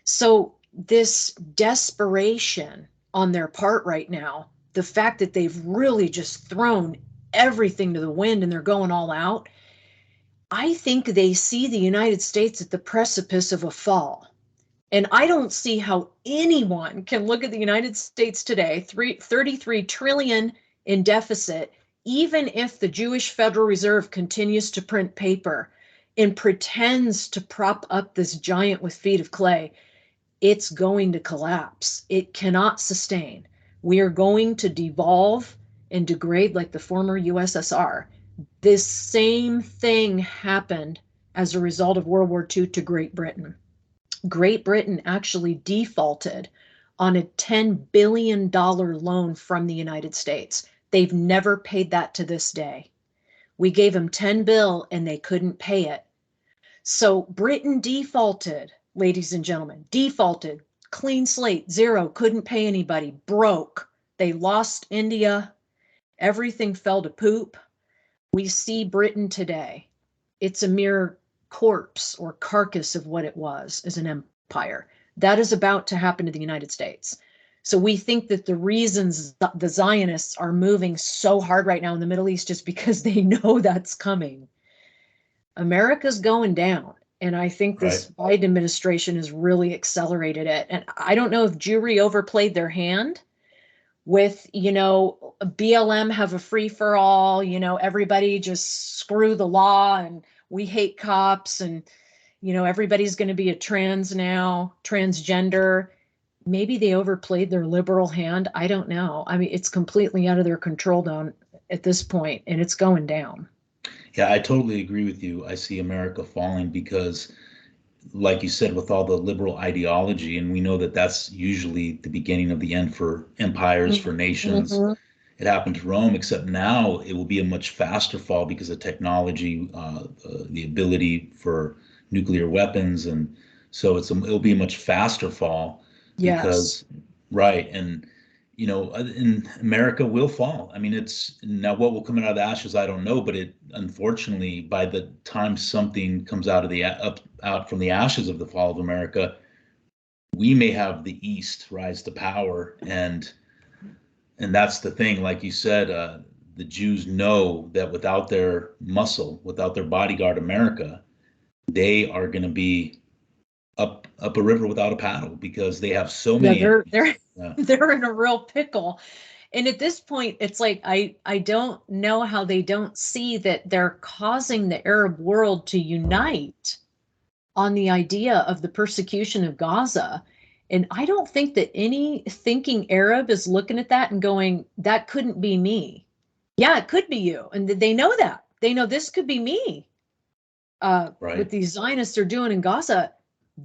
So this desperation on their part right now, the fact that they've really just thrown everything to the wind and they're going all out, I think they see the United States at the precipice of a fall. And I don't see how anyone can look at the United States today, 33 trillion in deficit, even if the Jewish Federal Reserve continues to print paper and pretends to prop up this giant with feet of clay. it's going to collapse. It cannot sustain. We are going to devolve and degrade like the former USSR. This same thing happened as a result of World War II to Great Britain. Great Britain actually defaulted on a $10 billion loan from the United States. They've never paid that to this day. We gave them 10 bill and they couldn't pay it. So Britain defaulted, ladies and gentlemen, defaulted, clean slate, zero, couldn't pay anybody, broke. They lost India. Everything fell to poop. We see Britain today. It's a mere corpse or carcass of what it was as an empire. That is about to happen to the United States. So we think that the reasons the Zionists are moving so hard right now in the Middle East is because they know that's coming. America's going down. And I think this Biden administration has really accelerated it. And I don't know if Jewry overplayed their hand with, BLM have a free for all, everybody just screw the law and we hate cops and, everybody's going to be a trans now, transgender. Maybe they overplayed their liberal hand. I don't know. I mean, it's completely out of their control down at this point, and it's going down. Yeah, I totally agree with you. I see America falling because, like you said, with all the liberal ideology, and we know that that's usually the beginning of the end for empires, for nations. Mm-hmm. It happened to Rome, except now it will be a much faster fall because of technology, the ability for nuclear weapons, and so it'll be a much faster fall Yes. because, right, and America will fall. I mean, it's now what will come out of the ashes, I don't know, but it unfortunately, by the time something comes out of the out from the ashes of the fall of America, we may have the East rise to power, and that's the thing. Like you said, the Jews know that without their muscle, without their bodyguard, America, they are going to be up a river without a paddle because they have so Yeah, many they're enemies. Yeah. they're in a real pickle. And at this point, it's like I don't know how they don't see that they're causing the Arab world to unite on the idea of the persecution of Gaza. And I don't think that any thinking Arab is looking at that and going, that couldn't be me. Yeah, it could be you. And they know that. They know this could be me. What Right. these Zionists are doing in Gaza,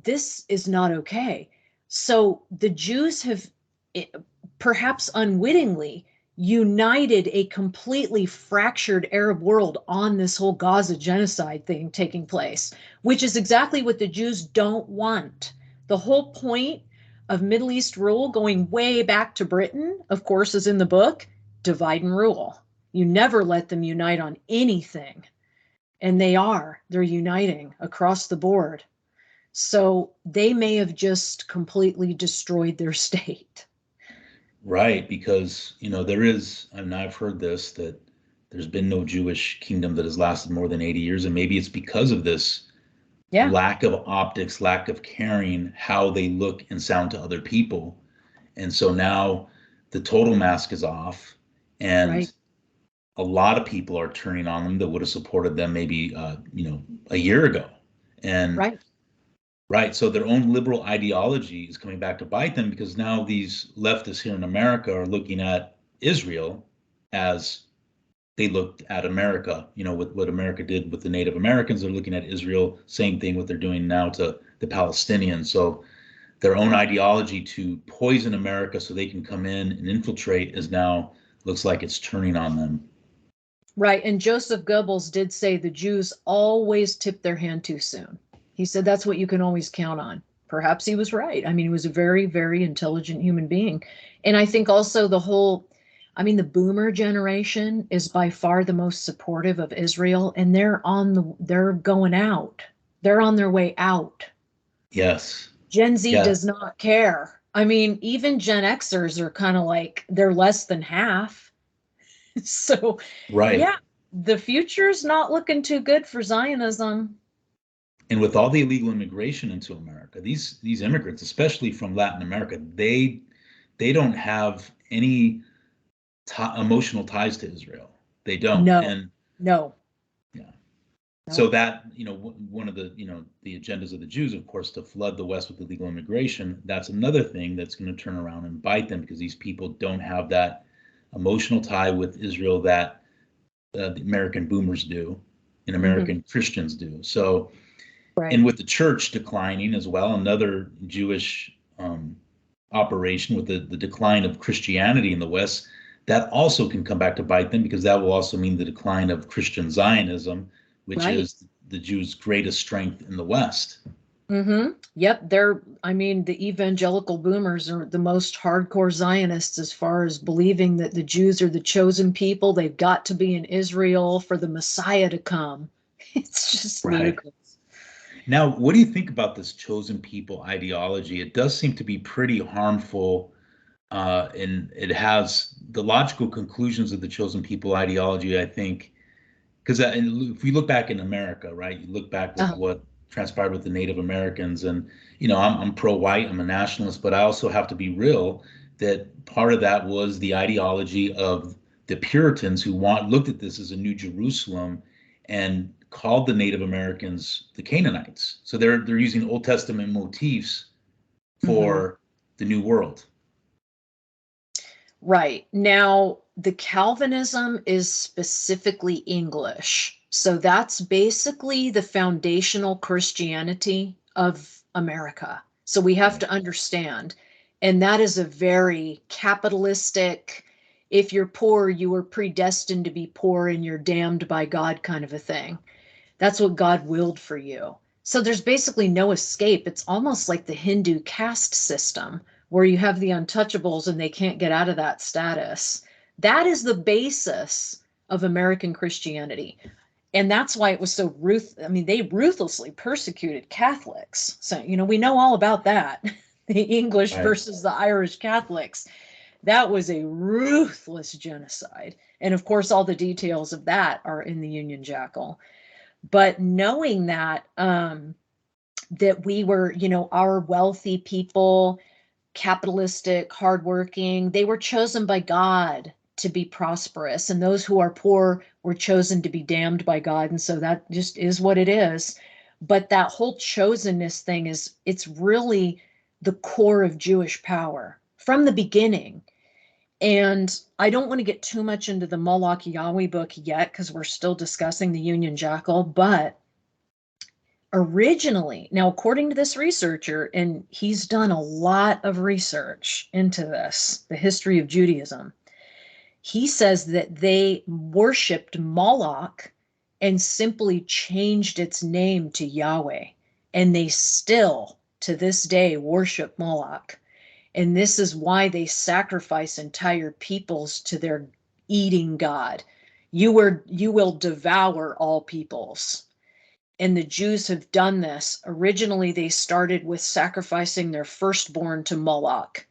this is not okay. So the Jews have, eh, perhaps unwittingly, united a completely fractured Arab world on this whole Gaza genocide thing taking place, which is exactly what the Jews don't want. The whole point of Middle East rule, going way back to Britain, of course, is in the book, divide and rule. You never let them unite on anything. And they're uniting across the board. So they may have just completely destroyed their state. Right, because there is, and I've heard this, that there's been no Jewish kingdom that has lasted more than 80 years, and maybe it's because of this Yeah, lack of optics, lack of caring how they look and sound to other people. And so now the total mask is off, right, and a lot of people are turning on them that would have supported them maybe a year ago. And right. right, so their own liberal ideology is coming back to bite them because now these leftists here in America are looking at Israel as they looked at America, with what America did with the Native Americans. They're looking at Israel, same thing what they're doing now to the Palestinians. So their own ideology to poison America so they can come in and infiltrate is now looks like it's turning on them. Right. And Joseph Goebbels did say the Jews always tip their hand too soon. He said that's what you can always count on. Perhaps he was right. I mean, he was a very, very intelligent human being. And I think also the boomer generation is by far the most supportive of Israel, and they're going out. They're on their way out. Yes. Gen Z Yeah. does not care. I mean, even Gen Xers are kind of like they're less than half. So, Right. yeah, the future's not looking too good for Zionism. And with all the illegal immigration into America, these immigrants, especially from Latin America, they don't have any emotional ties to Israel. They don't. No, And no. yeah. So that, one of the, the agendas of the Jews, of course, to flood the West with illegal immigration, that's another thing that's going to turn around and bite them, because these people don't have that emotional tie with Israel that the American boomers do and American Christians do. So, Right. and with the church declining as well, another Jewish operation with the decline of Christianity in the West, that also can come back to bite them, because that will also mean the decline of Christian Zionism, which Right. is the Jews' greatest strength in the West. Yep. The evangelical boomers are the most hardcore Zionists as far as believing that the Jews are the chosen people. They've got to be in Israel for the Messiah to come. It's just Right. ludicrous. Now, what do you think about this chosen people ideology? It does seem to be pretty harmful, and it has the logical conclusions of the chosen people ideology, I think, because if we look back in America, right, you look back with Uh, what transpired with the Native Americans, and I'm pro-white, I'm a nationalist, but I also have to be real that part of that was the ideology of the Puritans, who looked at this as a new Jerusalem and called the Native Americans the Canaanites. So they're using Old Testament motifs mhm. for the New World. Right. Now, the Calvinism is specifically English. So that's basically the foundational Christianity of America. So we have Right. to understand. And that is a very capitalistic, if you're poor, you are predestined to be poor and you're damned by God kind of a thing. That's what God willed for you. So there's basically no escape. It's almost like the Hindu caste system where you have the untouchables and they can't get out of that status. That is the basis of American Christianity. And that's why it was so they ruthlessly persecuted Catholics. So, we know all about that. The English Right. versus the Irish Catholics. That was a ruthless genocide. And of course, all the details of that are in the Union Jackal. But knowing that we were, our wealthy people, capitalistic, hardworking, they were chosen by God to be prosperous, and those who are poor were chosen to be damned by God. And so that just is what it is. But that whole chosenness thing it's really the core of Jewish power from the beginning. And I don't want to get too much into the Moloch Yahweh book yet because we're still discussing the Union Jackal, but originally, now, according to this researcher, and he's done a lot of research into this, the history of Judaism, he says that they worshiped Moloch and simply changed its name to Yahweh. And they still, to this day, worship Moloch. And this is why they sacrifice entire peoples to their eating god. You will devour all peoples. And the Jews have done this. Originally, they started with sacrificing their firstborn to Moloch,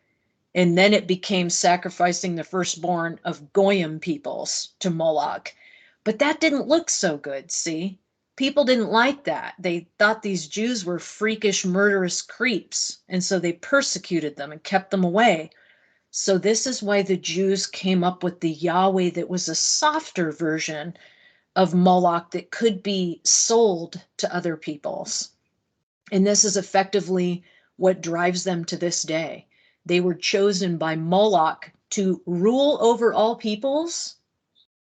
and then it became sacrificing the firstborn of Goyim peoples to Moloch. But that didn't look so good, see? People didn't like that. They thought these Jews were freakish, murderous creeps, and so they persecuted them and kept them away. So this is why the Jews came up with the Yahweh that was a softer version of Moloch that could be sold to other peoples. And this is effectively what drives them to this day. They were chosen by Moloch to rule over all peoples,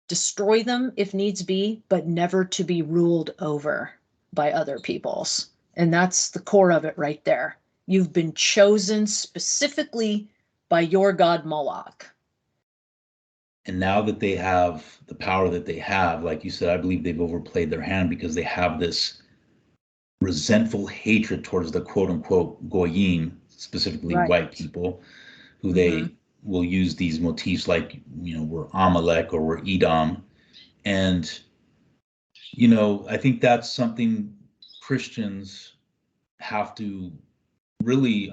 destroy them if needs be, but never to be ruled over by other peoples. And that's the core of it right there. You've been chosen specifically by your god Moloch. And now that they have the power that they have, like you said, I believe they've overplayed their hand, because they have this resentful hatred towards the quote unquote goyim, specifically Right. white people, who Mm-hmm. they will use these motifs like, we're Amalek or we're Edom. And, I think that's something Christians have to really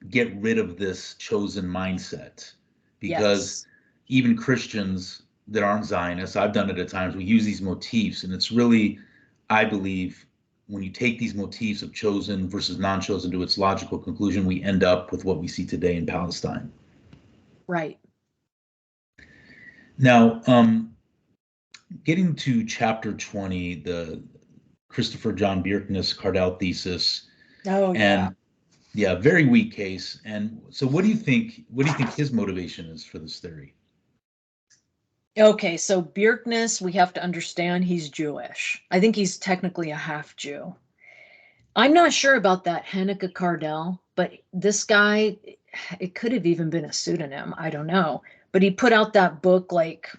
get rid of, this chosen mindset, because Yes. even Christians that aren't Zionists, I've done it at times, we use these motifs, and it's really, I believe, when you take these motifs of chosen versus non-chosen to its logical conclusion, we end up with what we see today in Palestine. Right. Now, getting to chapter 20, the Christopher John Bjerknes Cardell thesis, Oh, yeah. and yeah, very weak case. And so, what do you think? What do you think his motivation is for this theory? Okay, so Bjerknes, we have to understand he's Jewish. I think he's technically a half Jew. I'm not sure about that Henneke Cardell, but this guy, it could have even been a pseudonym. I don't know. But he put out that book like,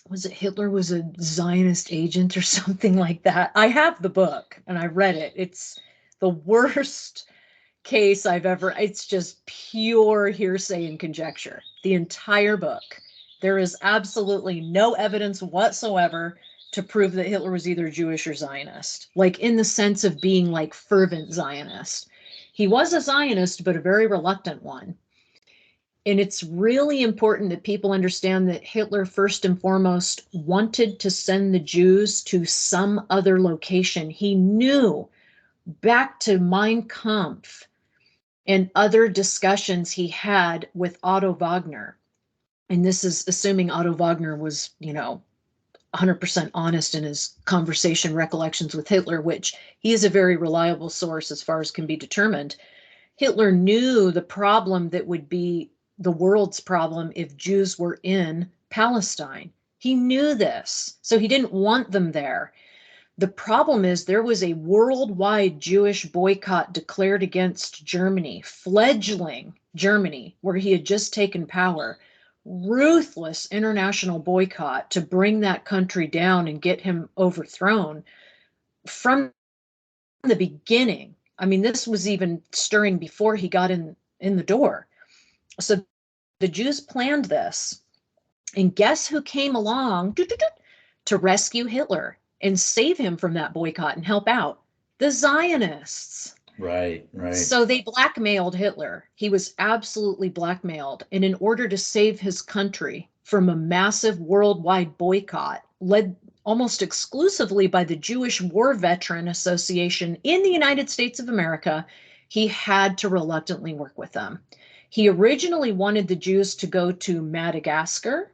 was it Hitler was a Zionist agent or something like that? I have the book and I read it. It's the worst case I've ever, it's just pure hearsay and conjecture. The entire book. There is absolutely no evidence whatsoever to prove that Hitler was either Jewish or Zionist, like in the sense of being like fervent Zionist. He was a Zionist, but a very reluctant one. And it's really important that people understand that Hitler, first and foremost, wanted to send the Jews to some other location. He knew back to Mein Kampf and other discussions he had with Otto Wagner. And this is assuming Otto Wagner was, 100% honest in his conversation recollections with Hitler, which he is a very reliable source as far as can be determined. Hitler knew the problem that would be the world's problem if Jews were in Palestine. He knew this, so he didn't want them there. The problem is there was a worldwide Jewish boycott declared against Germany, fledgling Germany, where he had just taken power. Ruthless international boycott to bring that country down and get him overthrown from the beginning. I mean, this was even stirring before he got in the door. So the Jews planned this. And guess who came along to rescue Hitler and save him from that boycott and help out? The Zionists. Right, right. So they blackmailed Hitler. He was absolutely blackmailed. And in order to save his country from a massive worldwide boycott, led almost exclusively by the Jewish War Veteran Association in the United States of America, he had to reluctantly work with them. He originally wanted the Jews to go to Madagascar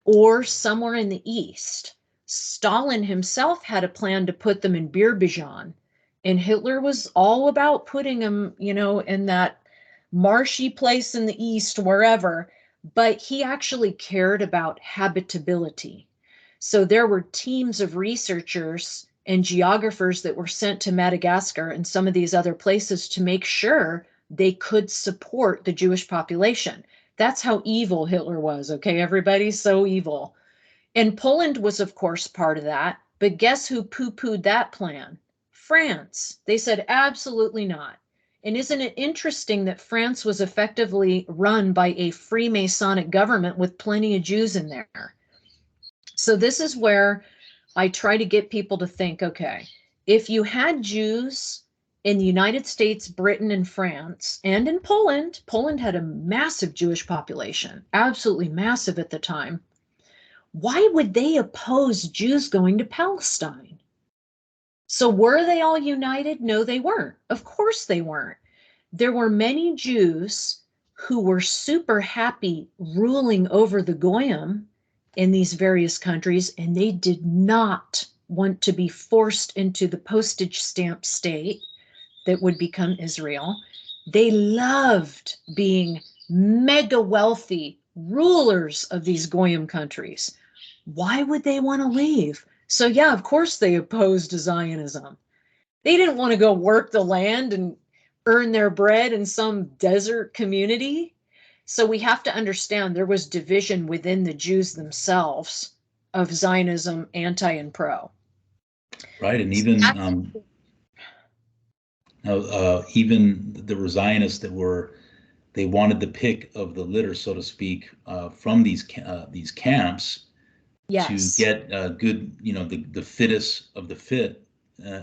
or somewhere in the east. Stalin himself had a plan to put them in Birbijan, and Hitler was all about putting them, in that marshy place in the east, wherever, but he actually cared about habitability. So there were teams of researchers and geographers that were sent to Madagascar and some of these other places to make sure they could support the Jewish population. That's how evil Hitler was, okay, everybody? So evil. And Poland was, of course, part of that. But guess who poo-pooed that plan? France. They said, absolutely not. And isn't it interesting that France was effectively run by a Freemasonic government with plenty of Jews in there? So this is where I try to get people to think, okay, if you had Jews in the United States, Britain, and France, and in Poland, Poland had a massive Jewish population, absolutely massive at the time. Why would they oppose Jews going to Palestine? So were they all united? No, they weren't. Of course they weren't. There were many Jews who were super happy ruling over the Goyim in these various countries, and they did not want to be forced into the postage stamp state that would become Israel. They loved being mega wealthy rulers of these Goyim countries. Why would they want to leave? So yeah, of course they opposed Zionism. They didn't want to go work the land and earn their bread in some desert community. So we have to understand there was division within the Jews themselves of Zionism, anti and pro. Right, and So even that's even there were Zionists that were they wanted the pick of the litter, so to speak, from these camps to yes. get good, the fittest of the fit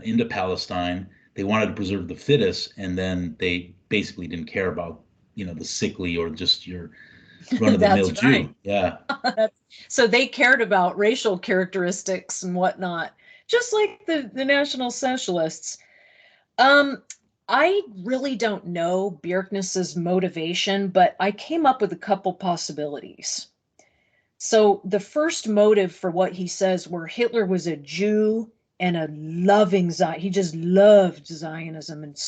into Palestine. They wanted to preserve the fittest, and then they basically didn't care about, the sickly or just your run of the mill That's right. Jew. Yeah, So they cared about racial characteristics and whatnot, just like the National Socialists. Um, I really don't know Bjerknes's motivation, but I came up with a couple possibilities. So the first motive for what he says were Hitler was a Jew and a loving Zion. He just loved Zionism and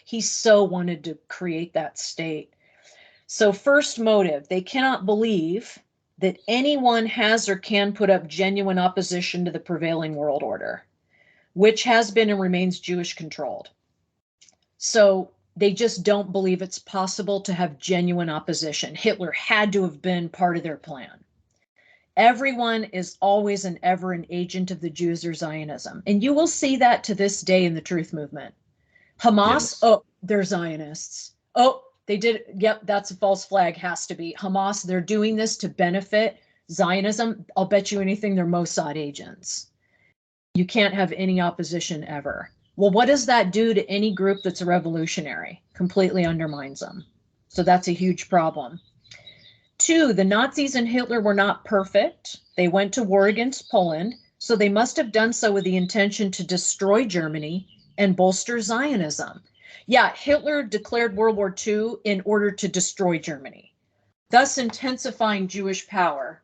he so wanted to create that state. So first motive, they cannot believe that anyone has or can put up genuine opposition to the prevailing world order, which has been and remains Jewish controlled. So they just don't believe it's possible to have genuine opposition. Hitler had to have been part of their plan. Everyone is always and ever an agent of the Jews or Zionism. And you will see that to this day in the truth movement. Hamas, Yes. oh, they're Zionists. Oh, they did. Yep, that's a false flag, has to be. Hamas, they're doing this to benefit Zionism. I'll bet you anything they're Mossad agents. You can't have any opposition ever. Well, what does that do to any group that's a revolutionary? Completely undermines them. So that's a huge problem. Two, the Nazis and Hitler were not perfect. They went to war against Poland, so they must have done so with the intention to destroy Germany and bolster Zionism. Yeah, Hitler declared World War II in order to destroy Germany, thus intensifying Jewish power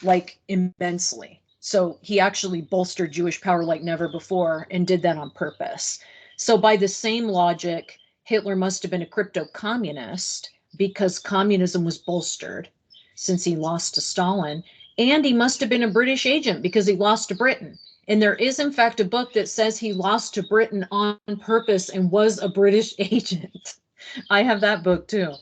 like immensely. So he actually bolstered Jewish power like never before and did that on purpose. So by the same logic, Hitler must have been a crypto communist because communism was bolstered since he lost to Stalin. And he must have been a British agent because he lost to Britain. And there is, in fact, a book that says he lost to Britain on purpose and was a British agent. I have that book too.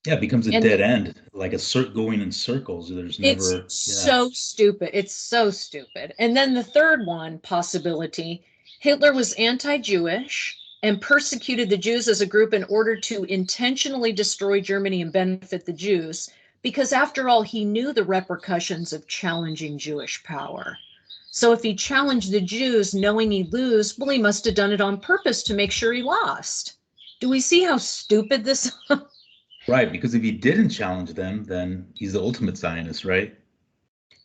Yeah, it becomes a And dead end, like going in circles. There's it's never, yeah, so stupid. It's so stupid. And then the third one possibility, Hitler was anti-Jewish and persecuted the Jews as a group in order to intentionally destroy Germany and benefit the Jews, because after all, he knew the repercussions of challenging Jewish power. So if he challenged the Jews knowing he'd lose, well, he must have done it on purpose to make sure he lost. Do we see how stupid this is? right. Because if he didn't challenge them, then he's the ultimate Zionist, right?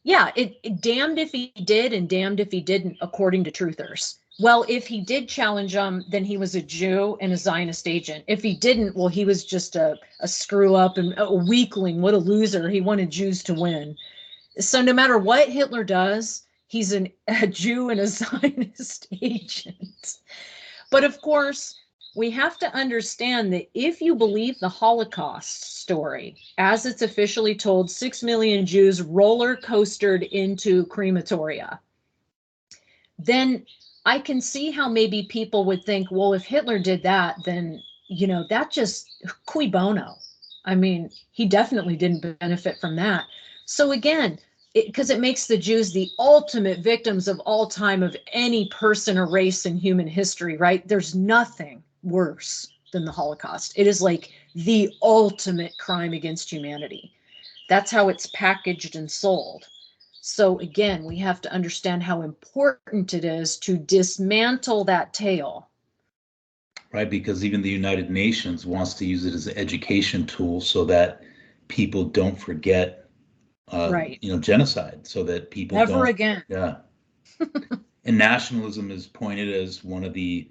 Yeah, it damned if he did and damned if he didn't, according to truthers. Well, if he did challenge them, then he was a Jew and a Zionist agent. If he didn't, well, he was just a screw up and a weakling. What a loser. He wanted Jews to win. So no matter what Hitler does, he's a Jew and a Zionist agent. But of course, we have to understand that if you believe the Holocaust story, as it's officially told, 6 million Jews roller coastered into crematoria, then I can see how maybe people would think, well, if Hitler did that, then, that just cui bono. I mean, he definitely didn't benefit from that. So again, because it makes the Jews the ultimate victims of all time of any person or race in human history, right? There's nothing worse than the Holocaust. It is like the ultimate crime against humanity. That's how it's packaged and sold. So again, we have to understand how important it is to dismantle that tale. Right. Because even the United Nations wants to use it as an education tool so that people don't forget, Right. genocide, so that people Never don't, again. yeah. And nationalism is pointed as one of the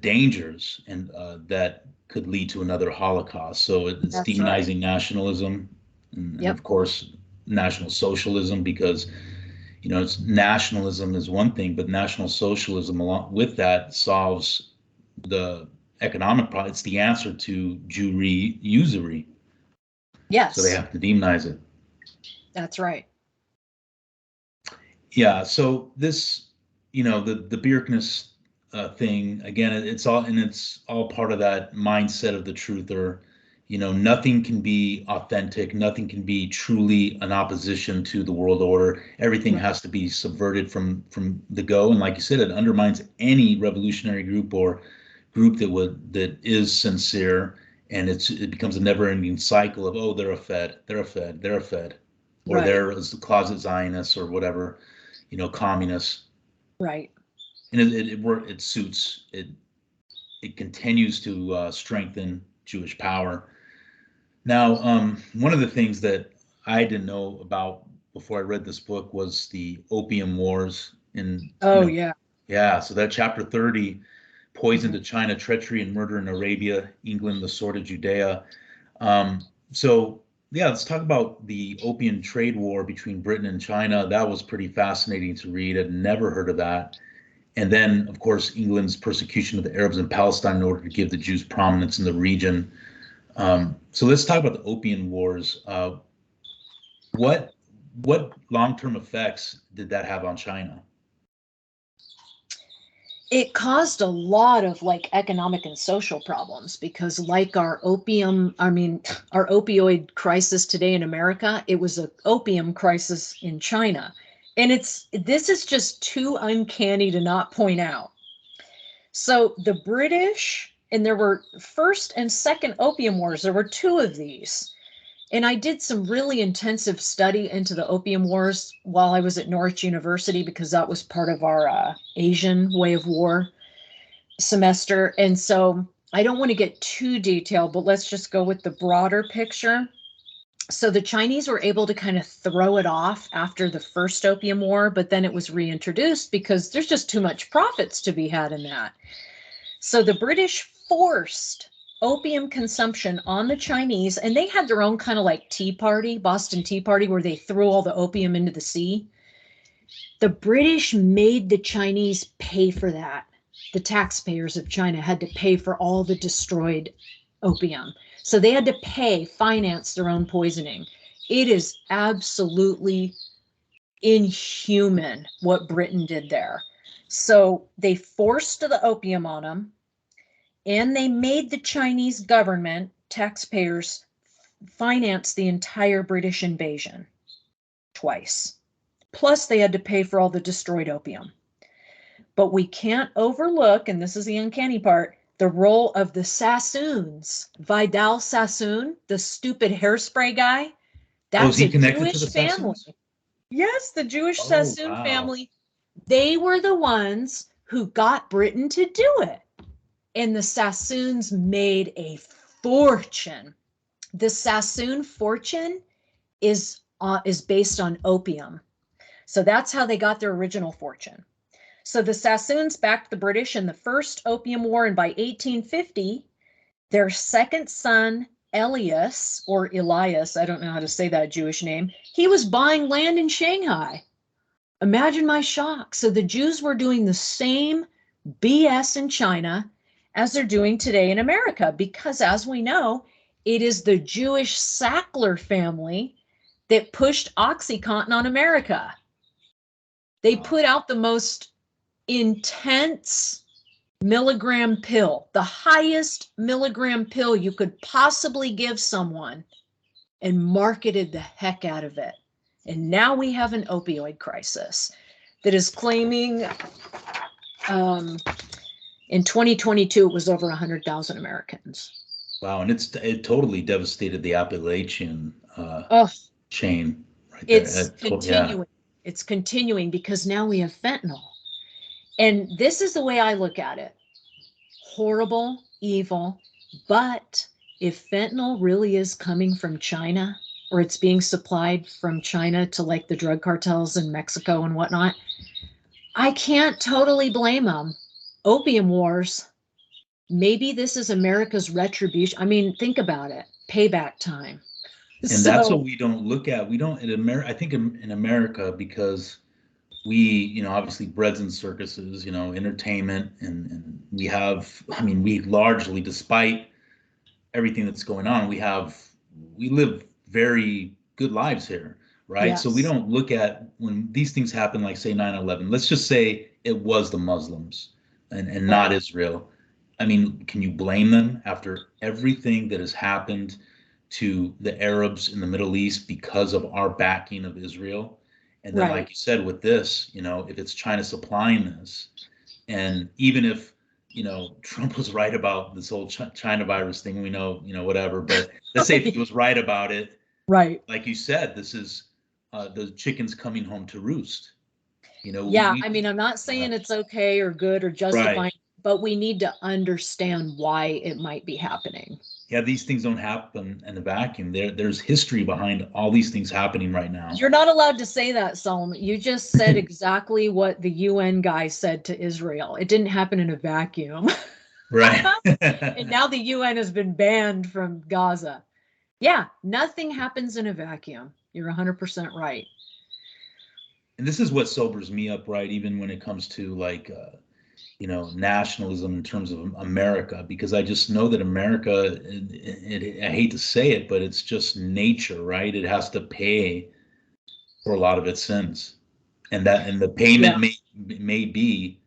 dangers and that could lead to another Holocaust. So it's That's right. demonizing nationalism, and Yep. of course National Socialism, because it's nationalism is one thing, but National Socialism along with that solves the economic problem. It's the answer to Jewry usury, so they Yes, have to demonize it. that's right. Yeah. So this, the Bjerknes thing again. It's all part of that mindset of the truther. Nothing can be authentic. Nothing can be truly an opposition to the world order. Everything Right. has to be subverted from the go. And like you said, it undermines any revolutionary group or group that is sincere. And it becomes a never-ending cycle of, oh, they're a Fed, they're a Fed, they're a Fed, or Right. they're as the closet Zionists or whatever, communists. Right. And it suits it. It continues to strengthen Jewish power. Now, one of the things that I didn't know about before I read this book was the Opium Wars. And Oh yeah. yeah, so that chapter 30, poison Mhm. to China, treachery and murder in Arabia, England, the sword of Judea. So Yeah, let's talk about the opium trade war between Britain and China. That was pretty fascinating to read. I'd never heard of that. And then, of course, England's persecution of the Arabs in Palestine in order to give the Jews prominence in the region. So let's talk about the Opium Wars. What what long-term effects did that have on China? It caused a lot of like economic and social problems because like our our opioid crisis today in America, it was an opium crisis in China. And this is just too uncanny to not point out. So the British, and there were first and second opium wars, there were two of these. And I did some really intensive study into the opium wars while I was at Norwich University because that was part of our Asian way of war semester. And so I don't want to get too detailed, but let's just go with the broader picture. So the Chinese were able to kind of throw it off after the first opium war, but then it was reintroduced because there's just too much profits to be had in that. So the British forced opium consumption on the Chinese, and they had their own kind of like tea party, Boston Tea Party, where they threw all the opium into the sea. The British made the Chinese pay for that. The taxpayers of China had to pay for all the destroyed opium. So they had to finance their own poisoning. It is absolutely inhuman what Britain did there. So they forced the opium on them, and they made the Chinese government, taxpayers, finance the entire British invasion twice. Plus, they had to pay for all the destroyed opium. But we can't overlook, and this is the uncanny part, the role of the Sassoons. Vidal Sassoon, the stupid hairspray guy, Oh, is that's he a connected to the Jewish family. Sassoons? Yes, the Jewish Oh, Sassoon wow. family. They were the ones who got Britain to do it. And the Sassoons made a fortune. The Sassoon fortune is based on opium. So that's how they got their original fortune. So the Sassoons backed the British in the first Opium War, and by 1850, their second son, Elias, I don't know how to say that Jewish name, he was buying land in Shanghai. Imagine my shock. So the Jews were doing the same BS in China as they're doing today in America, because as we know, it is the Jewish Sackler family that pushed OxyContin on America. They Wow. put out the most intense milligram pill, the highest milligram pill you could possibly give someone, and marketed the heck out of it. And now we have an opioid crisis that is claiming in 2022, it was over 100,000 Americans. Wow, and it totally devastated the Appalachian Oh, chain right there. it's Yeah. continuing. It's continuing because now we have fentanyl. And this is the way I look at it. Horrible, evil, but if fentanyl really is coming from China, or it's being supplied from China to like the drug cartels in Mexico and whatnot, I can't totally blame them. Opium wars. Maybe this is America's retribution. I mean, think about it. Payback time. And that's what So, we don't look at. We don't in America. I think in America, because we, obviously breads and circuses, entertainment, and we have. I mean, we largely, despite everything that's going on, we live very good lives here, right? So we yes, don't look at when these things happen, like say 9/11. Let's just say it was the Muslims and not right, Israel. I mean, can you blame them after everything that has happened to the Arabs in the Middle East because of our backing of Israel? And then, like right. you said, with this, if it's China supplying this, and even if Trump was right about this whole China virus thing, we know, whatever. But let's say if he was right about it, Right. like you said, this is the chickens coming home to roost. Yeah, I We mean, I'm not yeah, saying it's okay or good or right. justifying, but we need to understand why it might be happening. Yeah, these things don't happen in a vacuum. There's history behind all these things happening right now. You're not allowed to say that, Solomon. You just said exactly what the UN guy said to Israel. It didn't happen in a vacuum. Right. And now the UN has been banned from Gaza. Yeah, nothing happens in a vacuum. You're 100% right. And this is what sobers me up, right? Even when it comes to like, nationalism in terms of America, because I just know that America, I hate to say it, but it's just nature, right? It has to pay for a lot of its sins, and the payment Yeah. may be,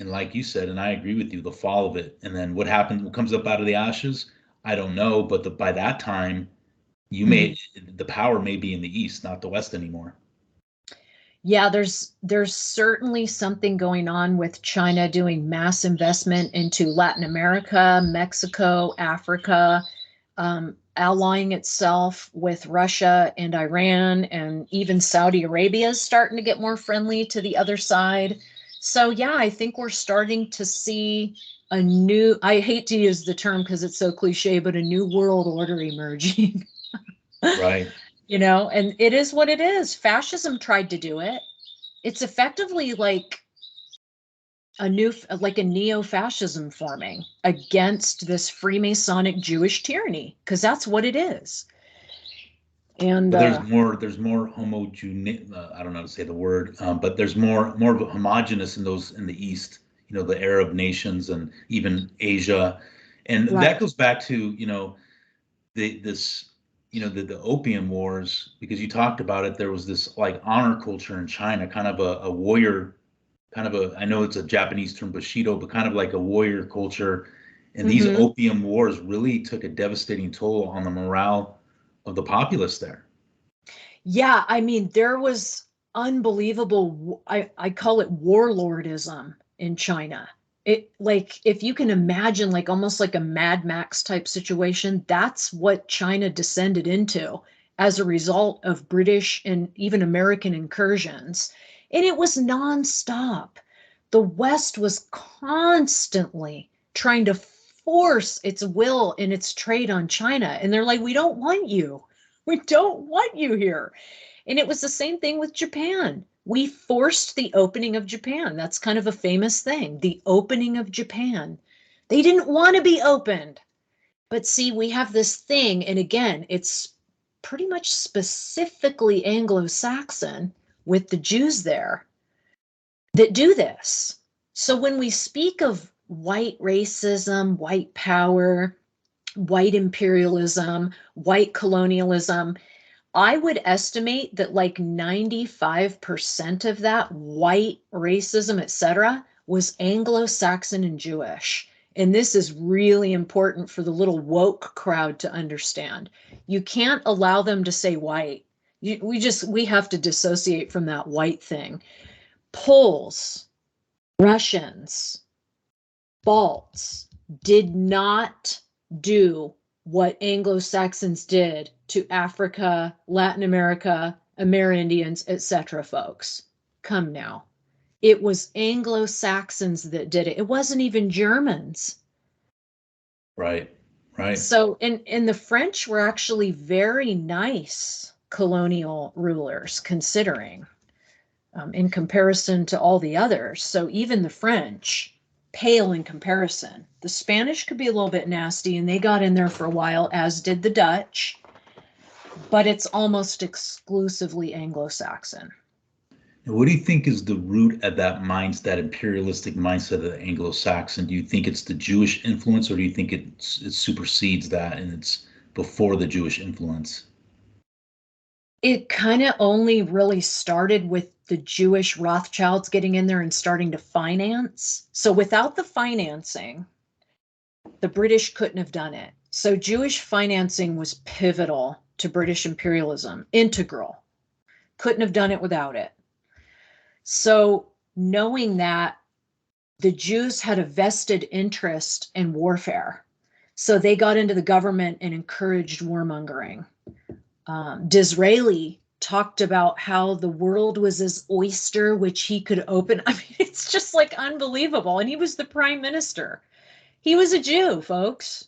and like you said, and I agree with you, the fall of it, and then what happens, what comes up out of the ashes, I don't know, but by that time, Mhm. the power may be in the east, not the west anymore. Yeah, there's certainly something going on with China doing mass investment into Latin America, Mexico, Africa, allying itself with Russia and Iran, and even Saudi Arabia is starting to get more friendly to the other side. So yeah, I think we're starting to see a new, I hate to use the term because it's so cliche, but a new world order emerging. Right. And it is what it is. Fascism tried to do it. It's effectively like a neo-fascism forming against this Freemasonic Jewish tyranny, because that's what it is. And But there's more homogeneous. I don't know how to say the word, but there's more of a homogenous in those in the East. The Arab nations and even Asia, and right. that goes back to the this the opium wars, because you talked about it. There was this like honor culture in China, kind of a warrior, kind of a, I know it's a Japanese term, Bushido, but kind of like a warrior culture. And these Hmm. opium wars really took a devastating toll on the morale of the populace there. Yeah, I mean, there was unbelievable, I call it warlordism in China. It, like, if you can imagine, like almost like a Mad Max type situation, that's what China descended into as a result of British and even American incursions. And it was nonstop. The West was constantly trying to force its will and its trade on China. And they're like, we don't want you. We don't want you here. And it was the same thing with Japan. We forced the opening of Japan. That's kind of a famous thing, the opening of Japan. They didn't want to be opened. But see, we have this thing, and again, it's pretty much specifically Anglo Saxon with the Jews there that do this. So when we speak of white racism, white power, white imperialism, white colonialism, I would estimate that like 95% of that white racism, etc., was Anglo-Saxon and Jewish. And this is really important for the little woke crowd to understand. You can't allow them to say white. We have to dissociate from that white thing. Poles, Russians, Balts did not do what Anglo-Saxons did to Africa, Latin America, Amerindians, etc. folks. Come now. It was Anglo-Saxons that did it. It wasn't even Germans. Right. Right. So, and the French were actually very nice colonial rulers, considering, in comparison to all the others. So even the French pale in comparison. The Spanish could be a little bit nasty, and they got in there for a while, as did the Dutch, but it's almost exclusively Anglo-Saxon. And what do you think is the root of that mindset, that imperialistic mindset of the Anglo-Saxon? Do you think it's the Jewish influence, or do you think it supersedes that and it's before the Jewish influence? It kind of only really started with the Jewish Rothschilds getting in there and starting to finance. So without the financing, the British couldn't have done it. So Jewish financing was pivotal to British imperialism, integral. Couldn't have done it without it. So knowing that, the Jews had a vested interest in warfare. So they got into the government and encouraged warmongering. Disraeli talked about how the world was his oyster, which he could open. I mean, it's just like unbelievable. And he was the prime minister. He was a Jew, folks.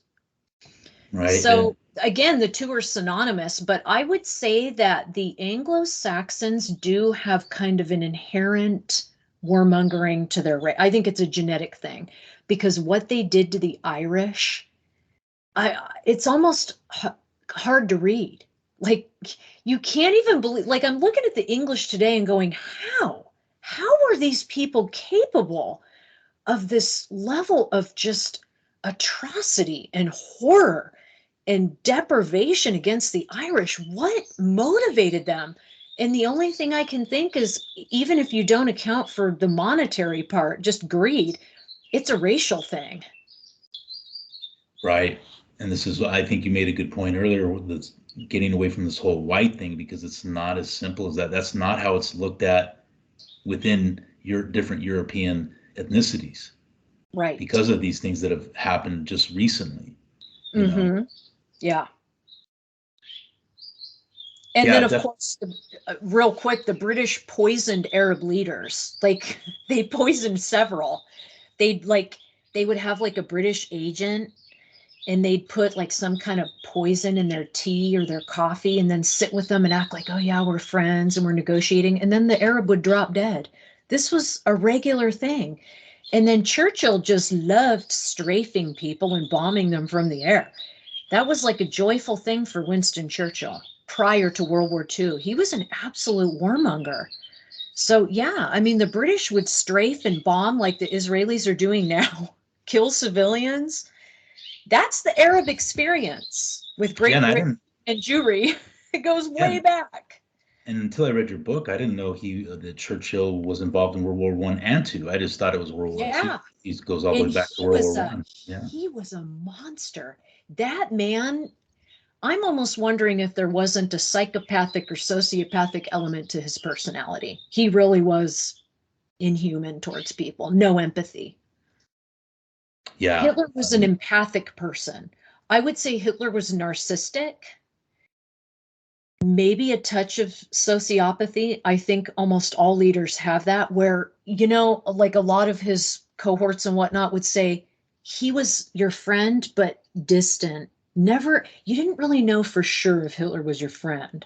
Right. Yeah. So again, the two are synonymous, but I would say that the Anglo-Saxons do have kind of an inherent warmongering to their race. I think it's a genetic thing, because what they did to the Irish, it's almost hard to read. Like, you can't even believe, like, I'm looking at the English today and going, how are these people capable of this level of just atrocity and horror and deprivation against the Irish? What motivated them? And the only thing I can think is, even if you don't account for the monetary part, just greed, it's a racial thing. Right. And this is, I think you made a good point earlier with this, getting away from this whole white thing, because it's not as simple as that. That's not how it's looked at within your different European ethnicities, Right. because of these things that have happened just recently, you know. Mm-hmm. Yeah. And then, Yeah, of course, real quick, the British poisoned Arab leaders. Like, they poisoned several. They'd like, they would have like a British agent, and they'd put like some kind of poison in their tea or their coffee and then sit with them and act like, oh yeah, we're friends and we're negotiating. And then the Arab would drop dead. This was a regular thing. And then Churchill just loved strafing people and bombing them from the air. That was like a joyful thing for Winston Churchill prior to World War II. He was an absolute warmonger. So yeah, I mean, the British would strafe and bomb like the Israelis are doing now, kill civilians. That's the Arab experience with yeah, Great and I Britain didn't, and Jewry. It goes yeah, way back. and until I read your book, I didn't know that Churchill was involved in World War One and Two. I just thought it was World War Two. Yeah. He goes all the And way back to World War One. Yeah. he was a monster. That man, I'm almost wondering if there wasn't a psychopathic or sociopathic element to his personality. He really was inhuman towards people, no empathy. Yeah. Hitler was an empathic person. I would say Hitler was narcissistic, maybe a touch of sociopathy. I think almost all leaders have that, where, like a lot of his cohorts and whatnot would say he was your friend, but distant. Never, you didn't really know for sure if Hitler was your friend.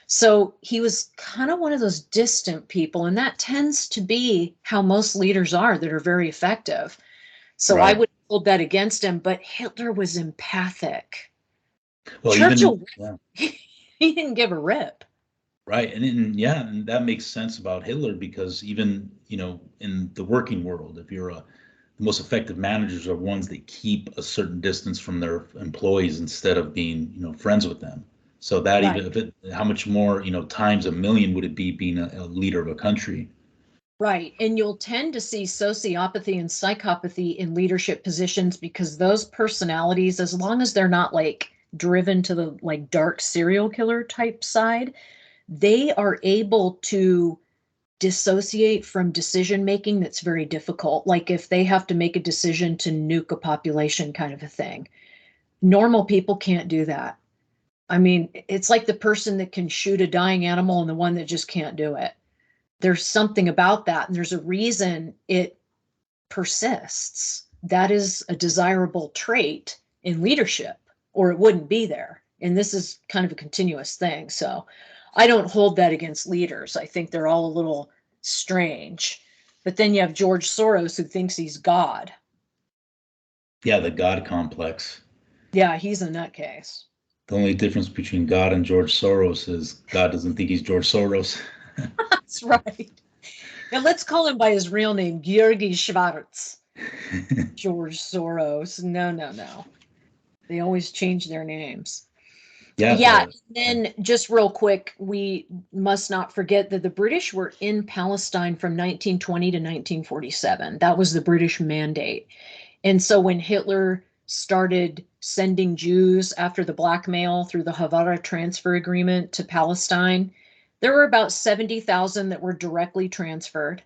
So he was kind of one of those distant people. And that tends to be how most leaders are that are very effective. So I Right. would hold that against him, but Hitler was empathic. Well, even Churchill, yeah. he didn't give a rip. Right. And that makes sense about Hitler, because even, in the working world, if you're the most effective managers are ones that keep a certain distance from their employees instead of being, friends with them. So that Right. even how much more, times a million would it be being a leader of a country? Right. And you'll tend to see sociopathy and psychopathy in leadership positions because those personalities, as long as they're not like driven to the like dark serial killer type side, they are able to dissociate from decision making that's very difficult. Like if they have to make a decision to nuke a population kind of a thing. Normal people can't do that. I mean, it's like the person that can shoot a dying animal and the one that just can't do it. There's something about that, and there's a reason it persists. That is a desirable trait in leadership, or it wouldn't be there. And this is kind of a continuous thing. So I don't hold that against leaders. I think they're all a little strange. But then you have George Soros who thinks he's God. Yeah, the God complex. Yeah, he's a nutcase. The only difference between God and George Soros is God doesn't think he's George Soros. That's right. Now let's call him by his real name, Georgi Schwartz. George Soros. No, no, no. They always change their names. Yeah, Yeah, and then just real quick, we must not forget that the British were in Palestine from 1920 to 1947. That was the British mandate. And so when Hitler started sending Jews after the blackmail through the Havana Transfer Agreement to Palestine, there were about 70,000 that were directly transferred.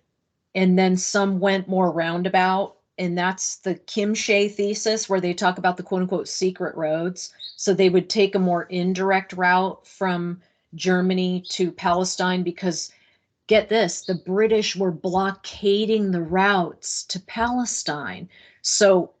And then some went more roundabout. And that's the Kimche thesis, where they talk about the quote unquote secret roads. So they would take a more indirect route from Germany to Palestine because, get this, the British were blockading the routes to Palestine. So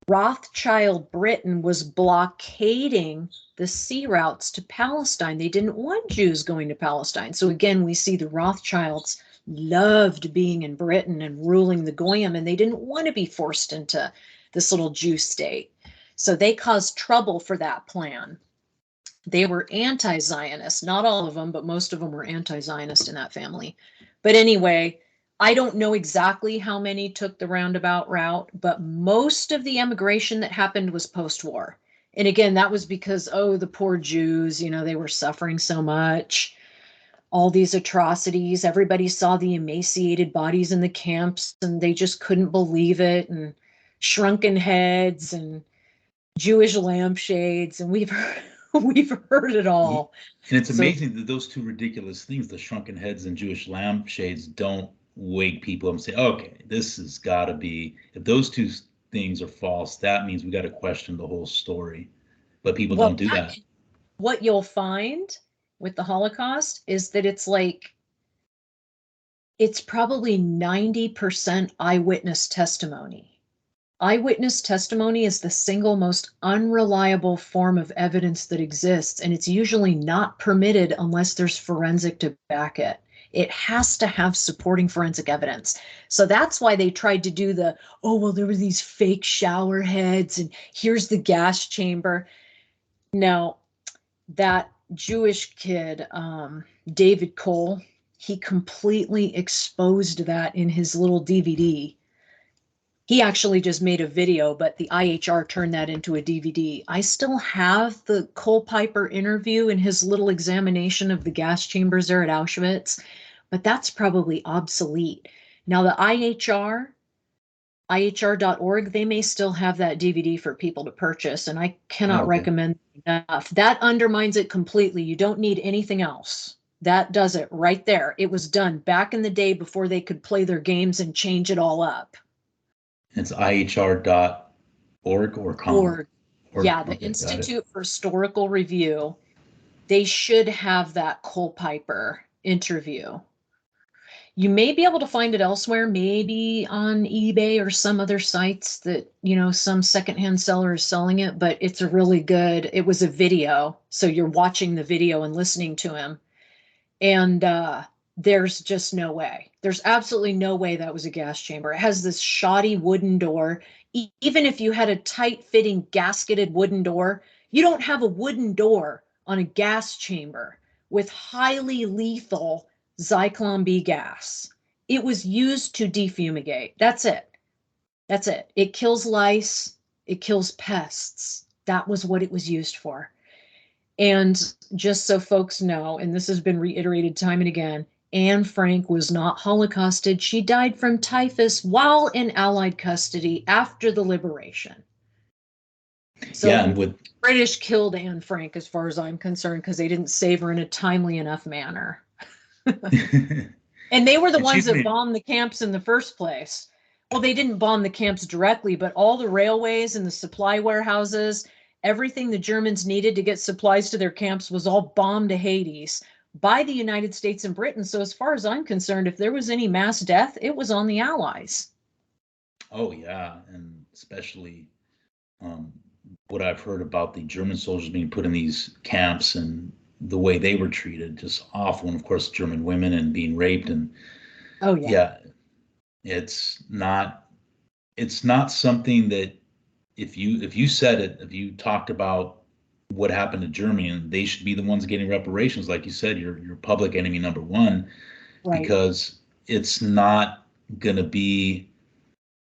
Rothschild Britain was blockading the sea routes to Palestine. They didn't want Jews going to Palestine. So again, we see the Rothschilds loved being in Britain and ruling the Goyim, and they didn't want to be forced into this little Jew state. So they caused trouble for that plan. They were anti-Zionist. Not all of them, but most of them were anti-Zionist in that family. But anyway, I don't know exactly how many took the roundabout route, but most of the emigration that happened was post-war. And again, that was because, oh, the poor Jews, they were suffering so much, all these atrocities. Everybody saw the emaciated bodies in the camps and they just couldn't believe it, and shrunken heads and Jewish lampshades, and we've heard it all. And it's So, amazing that those two ridiculous things, the shrunken heads and Jewish lampshades, don't wake people up and say, okay, this has got to be, if those two things are false, that means we got to question the whole story. But people don't well, do that. what you'll find with the Holocaust is that it's probably 90% eyewitness testimony. Eyewitness testimony is the single most unreliable form of evidence that exists, and it's usually not permitted unless there's forensic to back it. It has to have supporting forensic evidence. So that's why they tried to do oh, well, there were these fake shower heads, and here's the gas chamber. No, that Jewish kid, David Cole, he completely exposed that in his little DVD. He actually just made a video, but the IHR turned that into a DVD. I still have the Cole Piper interview and his little examination of the gas chambers there at Auschwitz, but that's probably obsolete. Now, the IHR.org, they may still have that DVD for people to purchase, and I Oh, cannot okay. recommend enough. That undermines it completely. You don't need anything else. That does it right there. It was done back in the day before they could play their games and change it all up. It's IHR.org or com. Or, Or yeah, the okay, got it. Institute for Historical Review, they should have that Cole Piper interview. You may be able to find it elsewhere, maybe on eBay or some other sites that, some secondhand seller is selling it, but it's a really good, it was a video. So you're watching the video and listening to him. And there's just no way. There's absolutely no way that was a gas chamber. It has this shoddy wooden door. Even if you had a tight fitting gasketed wooden door, you don't have a wooden door on a gas chamber with highly lethal Zyklon B gas. It was used to defumigate. That's it. That's it. It kills lice. It kills pests. That was what it was used for. And just so folks know, and this has been reiterated time and again, Anne Frank was not Holocausted. She died from typhus while in Allied custody after the liberation. So Yeah, and the with British killed Anne Frank, as far as I'm concerned, because they didn't save her in a timely enough manner. And they were the and ones she's that made bombed the camps in the first place. Well, they didn't bomb the camps directly, but all the railways and the supply warehouses, everything the Germans needed to get supplies to their camps was all bombed to Hades by the United States and Britain. So as far as I'm concerned, if there was any mass death, it was on the Allies. oh yeah, and especially um, what I've heard about the German soldiers being put in these camps and the way they were treated, just awful. And of course, German women and being raped. And Oh, yeah. yeah, it's not something that if you said it, if you talked about what happened to Germany, and they should be the ones getting reparations, like you said, you're public enemy number one, Right. because it's not going to be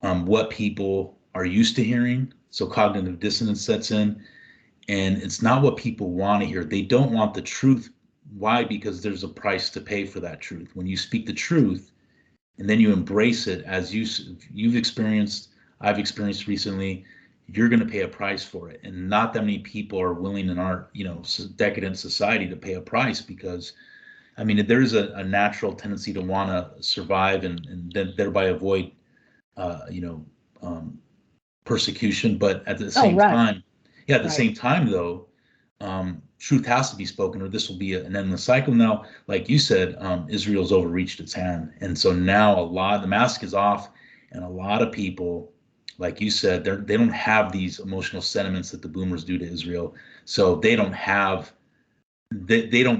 what people are used to hearing. So cognitive dissonance sets in, and it's not what people want to hear. They don't want the truth. Why? Because there's a price to pay for that truth. When you speak the truth and then you embrace it, as you've experienced, I've experienced recently, you're going to pay a price for it. And not that many people are willing in our decadent society to pay a price, because I mean there's a natural tendency to want to survive and then thereby avoid uh, you know um, persecution. But at the Oh, same right. time, yeah, at the Right. same time though, truth has to be spoken, or this will be an endless cycle. Now, like you said, Israel's overreached its hand, and so now the mask is off, and a lot of people, like you said, they don't have these emotional sentiments that the boomers do to Israel, so they don't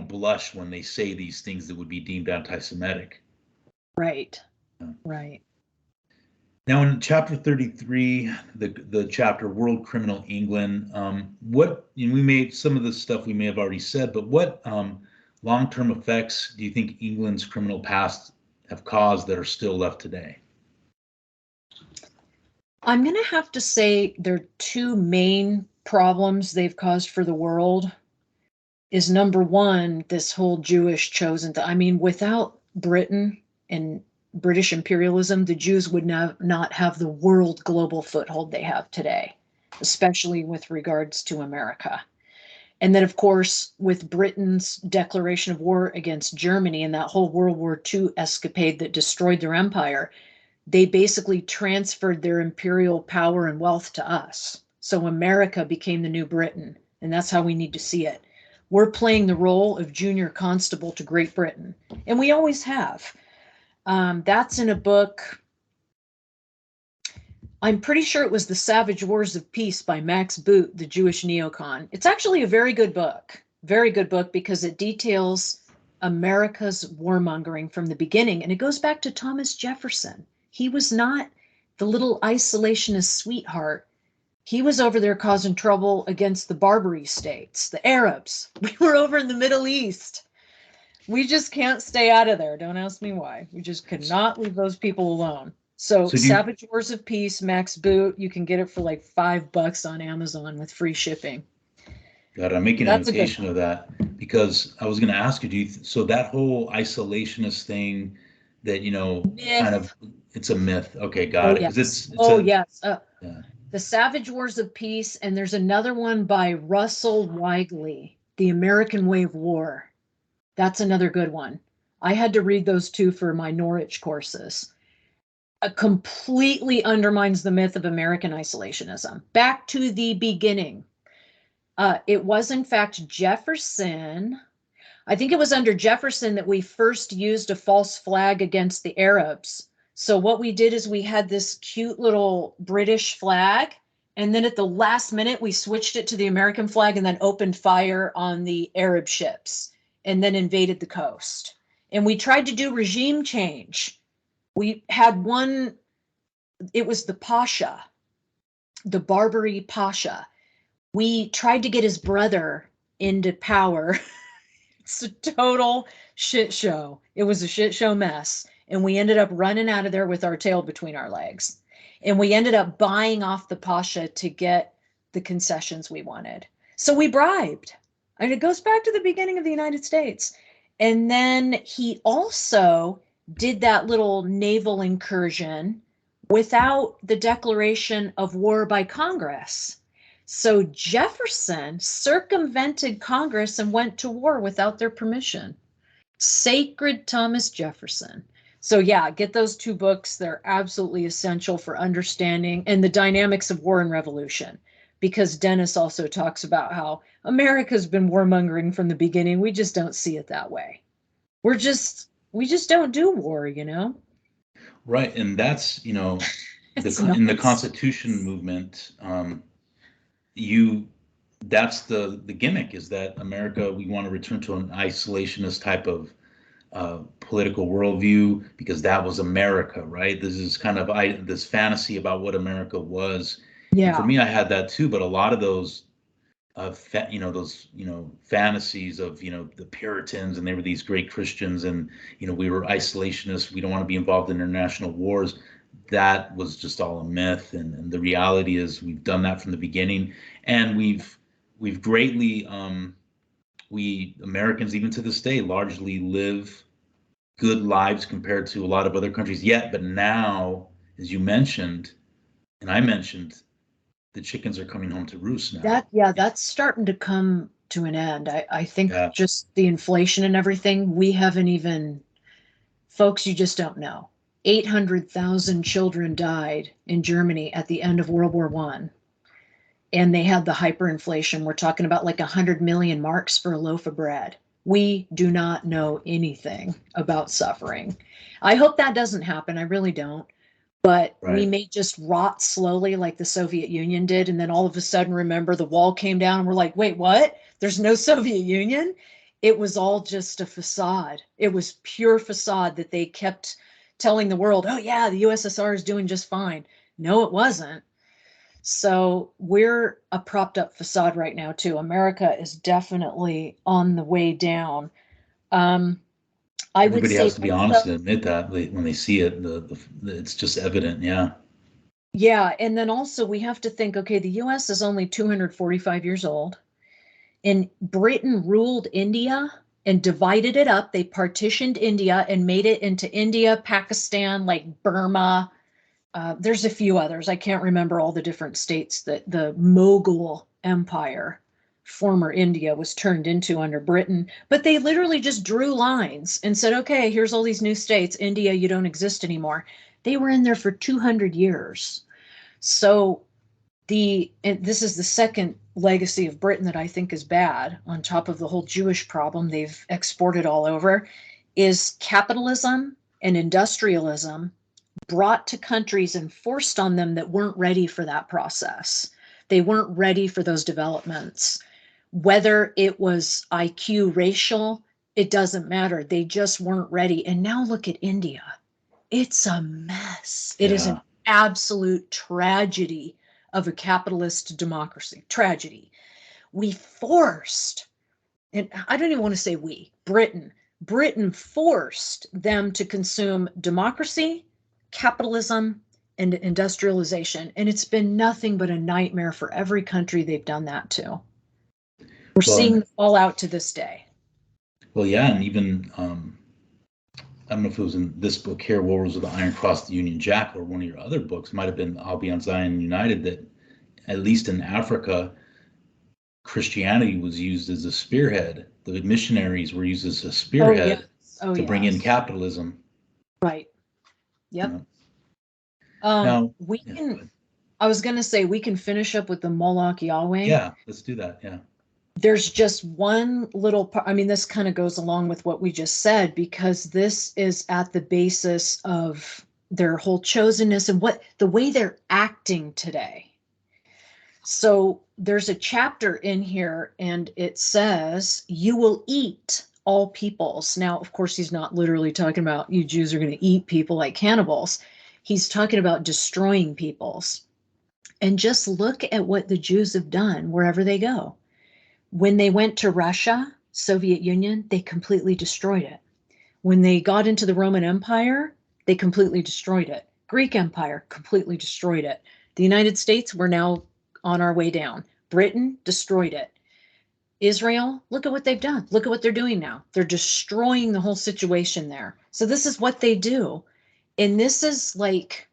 blush when they say these things that would be deemed anti-Semitic. Right. Right. Now, in chapter 33, the chapter World Criminal England, what, we may, some of the stuff we may have already said, but what long-term effects do you think England's criminal past have caused that are still left today? I'm going to have to say there are two main problems they've caused for the world. Is number one, this whole Jewish chosen I mean, without Britain and British imperialism, the Jews would not have the world global foothold they have today, especially with regards to America. And then, of course, with Britain's declaration of war against Germany and that whole World War II escapade that destroyed their empire, they basically transferred their imperial power and wealth to us. So America became the new Britain, and that's how we need to see it. We're playing the role of junior constable to Great Britain, and we always have. That's in a book. I'm pretty sure it was The Savage Wars of Peace by Max Boot, the Jewish neocon. It's actually a very good book because it details America's warmongering from the beginning, and it goes back to Thomas Jefferson. He was not the little isolationist sweetheart. He was over there causing trouble against the Barbary states, the Arabs. We were over in the Middle East. We just can't stay out of there. Don't ask me why. We just could not leave those people alone. So Savage Wars of Peace, Max Boot, you can get it for like $5 on Amazon with free shipping. Got it. I'm making a notation of that because I was going to ask you, so that whole isolationist thing that, myth. Kind of, it's a myth. Okay, got it. Yes. It's yes. Yeah. The Savage Wars of Peace, and there's another one by Russell Weigley, The American Way of War. That's another good one. I had to read those two for my Norwich courses. It completely undermines the myth of American isolationism. Back to the beginning. It was, in fact, Jefferson. I think it was under Jefferson that we first used a false flag against the Arabs. So what we did is we had this cute little British flag, and then at the last minute, we switched it to the American flag and then opened fire on the Arab ships and then invaded the coast. And we tried to do regime change. We had one, it was the Pasha, the Barbary Pasha. We tried to get his brother into power. It's a total shit show. It was a shit show mess. And we ended up running out of there with our tail between our legs. And we ended up buying off the Pasha to get the concessions we wanted. So we bribed. And it goes back to the beginning of the United States. And then he also did that little naval incursion without the declaration of war by Congress. So Jefferson circumvented Congress and went to war without their permission. Sacred Thomas Jefferson. So yeah, get those two books. They're absolutely essential for understanding and the dynamics of war and revolution, because Dennis also talks about how America's been warmongering from the beginning. We just don't see it that way. We just don't do war, Right. And that's, in the Constitution movement, that's the gimmick, is that America, we want to return to an isolationist type of political worldview, because that was America, right? This is kind of this fantasy about what America was. Yeah. And for me, I had that too, but a lot of those fantasies of, the Puritans, and they were these great Christians, and, we were isolationists. We don't want to be involved in international wars. That was just all a myth. And the reality is we've done that from the beginning. And we've greatly, we Americans, even to this day, largely live good lives compared to a lot of other countries yet. But now, as you mentioned, and I mentioned, the chickens are coming home to roost now. That's starting to come to an end. I think just the inflation and everything, we haven't even, folks, you just don't know. 800,000 children died in Germany at the end of World War I. And they had the hyperinflation. We're talking about like 100 million marks for a loaf of bread. We do not know anything about suffering. I hope that doesn't happen. I really don't. But we may just rot slowly like the Soviet Union did. And then all of a sudden, remember, the wall came down and we're like, wait, what? There's no Soviet Union? It was all just a facade. It was pure facade that they kept telling the world, oh yeah, the USSR is doing just fine. No, it wasn't. So we're a propped up facade right now too. America is definitely on the way down. Um, I would Everybody say has to be honest also, and admit that when they see it, it's just evident. Yeah. yeah, and then also we have to think, okay, the US is only 245 years old, and Britain ruled India and divided it up. They partitioned India and made it into India, Pakistan, like Burma. There's a few others. I can't remember all the different states that the Mughal Empire, former India, was turned into under Britain. But they literally just drew lines and said, okay, here's all these new states. India, you don't exist anymore. They were in there for 200 years. So and this is the second legacy of Britain that I think is bad, on top of the whole Jewish problem they've exported all over, is capitalism and industrialism brought to countries and forced on them that weren't ready for that process. They weren't ready for those developments. Whether it was IQ, racial, it doesn't matter. They just weren't ready. And now look at India. It's a mess. It is an Yeah. absolute tragedy of a capitalist democracy. Tragedy. We forced, and I don't even want to say we, Britain forced them to consume democracy, capitalism, and industrialization. And it's been nothing but a nightmare for every country they've done that to. We're seeing Well, the fallout to this day. well, yeah, and even I don't know if it was in this book here, Wars of the Iron Cross, the Union Jackal, or one of your other books, might have been I'll Be on Zion United, that at least in Africa, Christianity was used as a spearhead. The missionaries were used as a Oh, yes. spearhead Oh, to bring in yes. capitalism. Right. You Yep. know. Now, We yeah, go can, ahead. I was going to say, we can finish up with the Moloch Yahweh. Yeah, let's do that. Yeah. There's just one little part. I mean, this kind of goes along with what we just said, because this is at the basis of their whole chosenness and what the way they're acting today. So there's a chapter in here and it says, you will eat all peoples. Now, of course, he's not literally talking about you Jews are going to eat people like cannibals. He's talking about destroying peoples. And just look at what the Jews have done wherever they go. When they went to Russia, Soviet Union, they completely destroyed it. When they got into the Roman Empire, they completely destroyed it. Greek Empire completely destroyed it. The United States, we're now on our way down. Britain destroyed it. Israel, look at what they've done. Look at what they're doing now. They're destroying the whole situation there. So this is what they do. And this is like,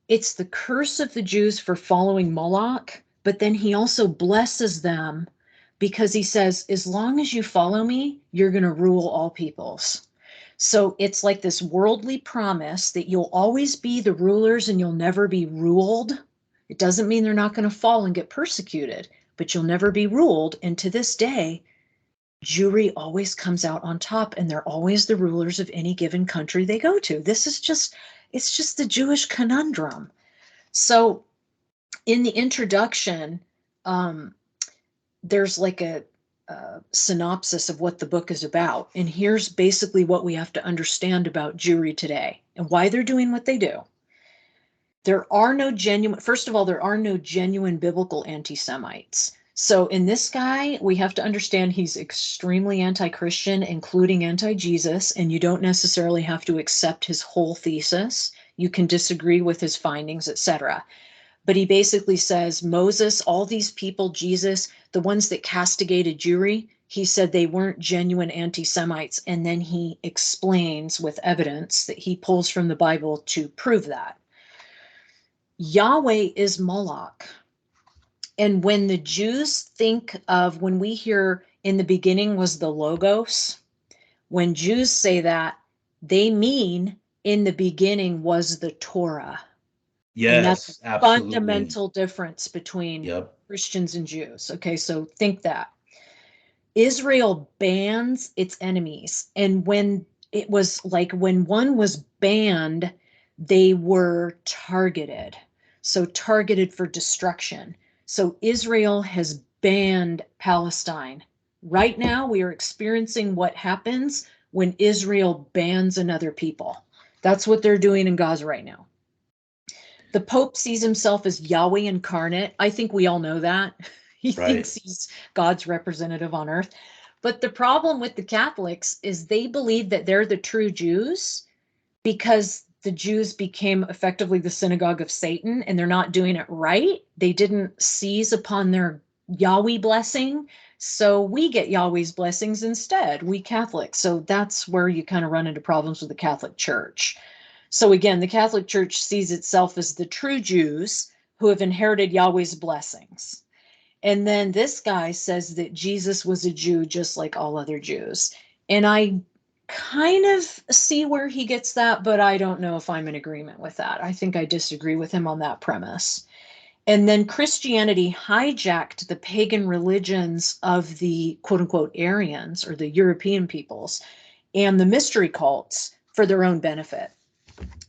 it's the curse of the Jews for following Moloch, but then he also blesses them because he says, as long as you follow me, you're going to rule all peoples. So it's like this worldly promise that you'll always be the rulers and you'll never be ruled. It doesn't mean they're not going to fall and get persecuted, but you'll never be ruled. And to this day, Jewry always comes out on top, and they're always the rulers of any given country they go to. This is just, it's just the Jewish conundrum. So in the introduction, um, there's like a synopsis of what the book is about. And here's basically what we have to understand about Jewry today and why they're doing what they do. There are no genuine, first of all, there are no genuine biblical anti-Semites. So in this guy, we have to understand he's extremely anti-Christian, including anti-Jesus, and you don't necessarily have to accept his whole thesis. You can disagree with his findings, etc. But he basically says Moses, all these people, Jesus, the ones that castigated Jewry, he said they weren't genuine anti-Semites. And then he explains with evidence that he pulls from the Bible to prove that. Yahweh is Moloch. And when the Jews think of, when we hear in the beginning was the Logos, when Jews say that, they mean in the beginning was the Torah. And that's a Yes, absolutely. fundamental difference between Yep. Christians and Jews. Okay, so think that. Israel bans its enemies. And when it was like when one was banned, they were targeted. So targeted for destruction. So Israel has banned Palestine. Right now, we are experiencing what happens when Israel bans another people. That's what they're doing in Gaza right now. The Pope sees himself as Yahweh incarnate. I think we all know that. He Right. thinks he's God's representative on earth. But the problem with the Catholics is they believe that they're the true Jews because the Jews became effectively the synagogue of Satan and they're not doing it right. They didn't seize upon their Yahweh blessing. So we get Yahweh's blessings instead, we Catholics. So that's where you kind of run into problems with the Catholic Church. So again, the Catholic Church sees itself as the true Jews who have inherited Yahweh's blessings. And then this guy says that Jesus was a Jew just like all other Jews. And I kind of see where he gets that, but I don't know if I'm in agreement with that. I think I disagree with him on that premise. And then Christianity hijacked the pagan religions of the quote unquote Aryans or the European peoples and the mystery cults for their own benefit.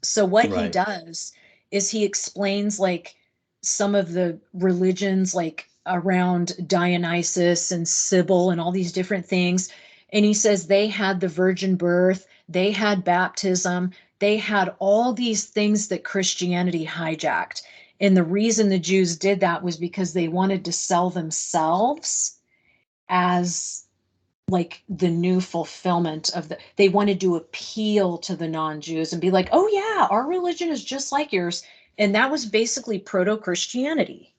So what he Right. does is he explains like some of the religions like around Dionysus and Sybil and all these different things. And he says they had the virgin birth, they had baptism, they had all these things that Christianity hijacked. And the reason the Jews did that was because they wanted to sell themselves as like the new fulfillment of they wanted to appeal to the non-Jews and be like, oh yeah, our religion is just like yours. And that was basically proto-Christianity.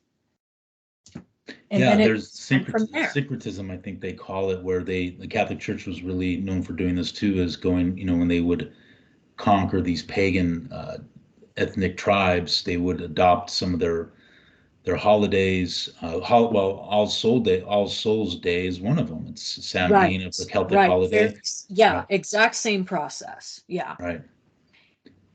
And Yeah, then it there's went from there. syncretism, I think they call it, where the Catholic Church was really known for doing this too, is going, when they would conquer these pagan ethnic tribes, they would adopt some of their holidays. All Souls Day is one of them. It's Right. Samhain, a Celtic Right. holiday. Yeah, Right. exact same process. Yeah. Right.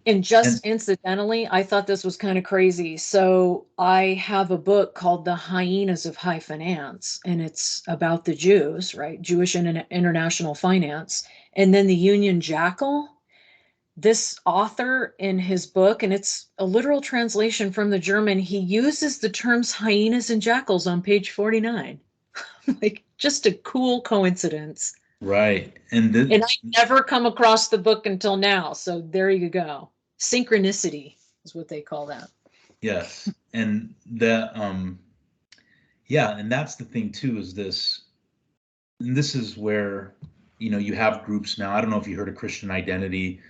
And And just incidentally, I thought this was kind of crazy. So I have a book called The Hyenas of High Finance, and it's about the Jews, right? Jewish and international finance. And then the Union Jackal. This author in his book, and it's a literal translation from the German, he uses the terms hyenas and jackals on page 49. Like, just a cool coincidence. right. And And I never come across the book until now. So there you go. Synchronicity is what they call that. yes. And yeah, and that's the thing too, is this, and this is where, you have groups now. I don't know if you heard of Christian Identity,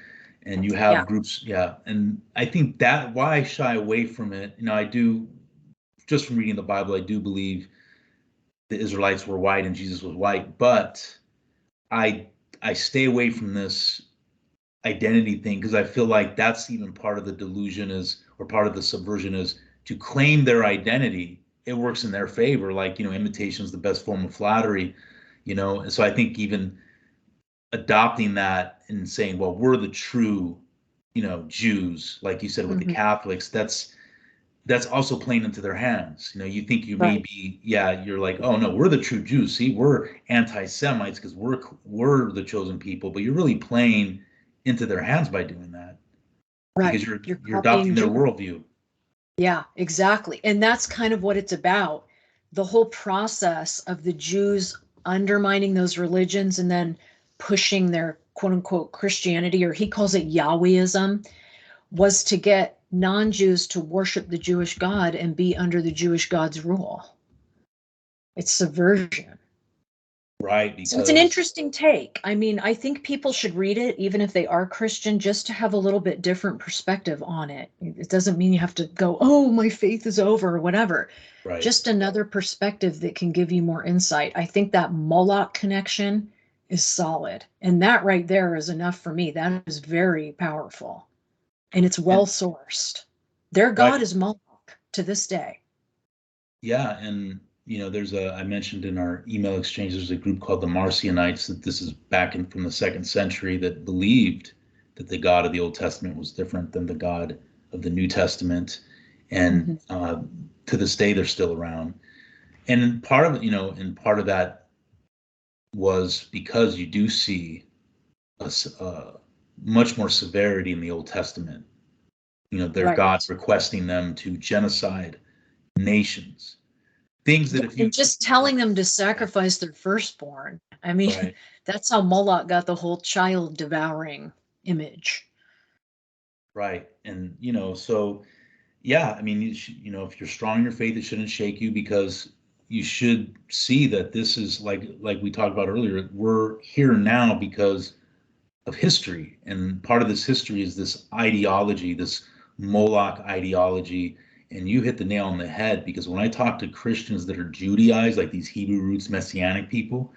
and you Yeah. have groups, yeah. And I think that why I shy away from it, I do, just from reading the Bible, I do believe the Israelites were white and Jesus was white, but I I stay away from this identity thing because I feel like that's even part of the delusion, is, or part of the subversion, is to claim their identity. It works in their favor, like, imitation is the best form of flattery, and so I think even adopting that and saying, well, we're the true, Jews, like you said with the Mhm. Catholics, that's also playing into their hands. You think you may Right. be, yeah, you're like, oh no, we're the true Jews. See, we're anti-Semites because we're the chosen people, but you're really playing into their hands by doing that, because Right. You're you're adopting copying their Judah. worldview. Yeah, exactly. And that's kind of what it's about. The whole process of the Jews undermining those religions and then pushing their quote unquote Christianity, or he calls it Yahwehism, was to get non Jews to worship the Jewish God and be under the Jewish God's rule. It's subversion. Right, So it's an because interesting take. I mean, I think people should read it, even if they are Christian, just to have a little bit different perspective on it. It doesn't mean you have to go, oh, my faith is over or whatever. right, Just another perspective that can give you more insight. I think that Moloch connection is solid. And that right there is enough for me. That is very powerful. And it's well and sourced. Their God right, is Moloch to this day. yeah, and there's I mentioned in our email exchange, there's a group called the Marcionites, that this is back in from the second century, that believed that the God of the Old Testament was different than the God of the New Testament, and Mhm. to this day they're still around. And part of it, and part of that was because you do see much more severity in the Old Testament. Their Right. God requesting them to genocide nations, things that Yeah, if and you, just telling them to sacrifice their firstborn. I mean, right, that's how Moloch got the whole child devouring image. Right. And, so yeah, I mean, if you're strong in your faith, it shouldn't shake you, because you should see that this is like we talked about earlier. We're here now because of history, and part of this history is this ideology, this Moloch ideology. And you hit the nail on the head, because when I talk to Christians that are Judaized, like these Hebrew roots Messianic people,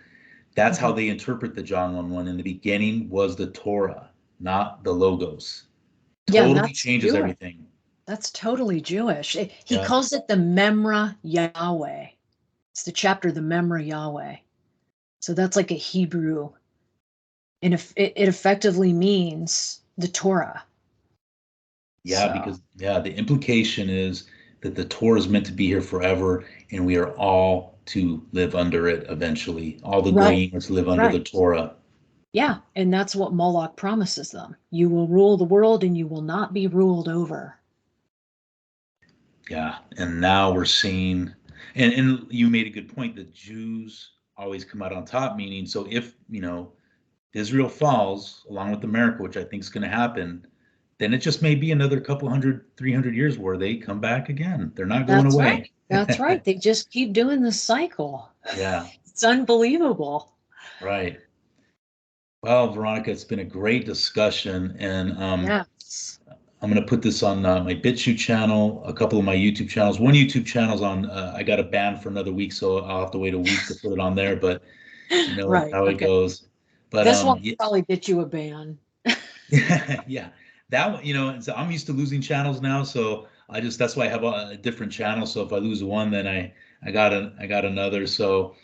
that's how Mhm. they interpret the John 1:1. In the beginning was the Torah, not the Logos. Yeah, and Totally that's changes Jewish. everything. That's totally Jewish. He Yeah. calls it the Memra Yahweh. It's the chapter, the Memra Yahweh. So that's like a Hebrew, and it effectively means the Torah. Yeah, So because the implication is that the Torah is meant to be here forever, and we are all to live under it eventually. All the right, goyim are to live under the right. Torah. Yeah, and that's what Moloch promises them. You will rule the world and you will not be ruled over. Yeah, and now we're seeing, and you made a good point that Jews always come out on top. Meaning, so if Israel falls along with America, which I think is going to happen, then it just may be another couple hundred, 300 years where they come back again. They're not going That's right. away. That's right. They just keep doing this cycle. Yeah, It's unbelievable. right. Well, Veronica, it's been a great discussion, and Yes. I'm going to put this on my BitChute channel, a couple of my YouTube channels. One YouTube channel's on. I got a ban for another week, so I'll have to wait a week to put it on there. But you know Right. how it Okay. goes. But This one will probably get you a ban. yeah, yeah, that one. So I'm used to losing channels now, so that's why I have a different channel. So if I lose one, then I got another. So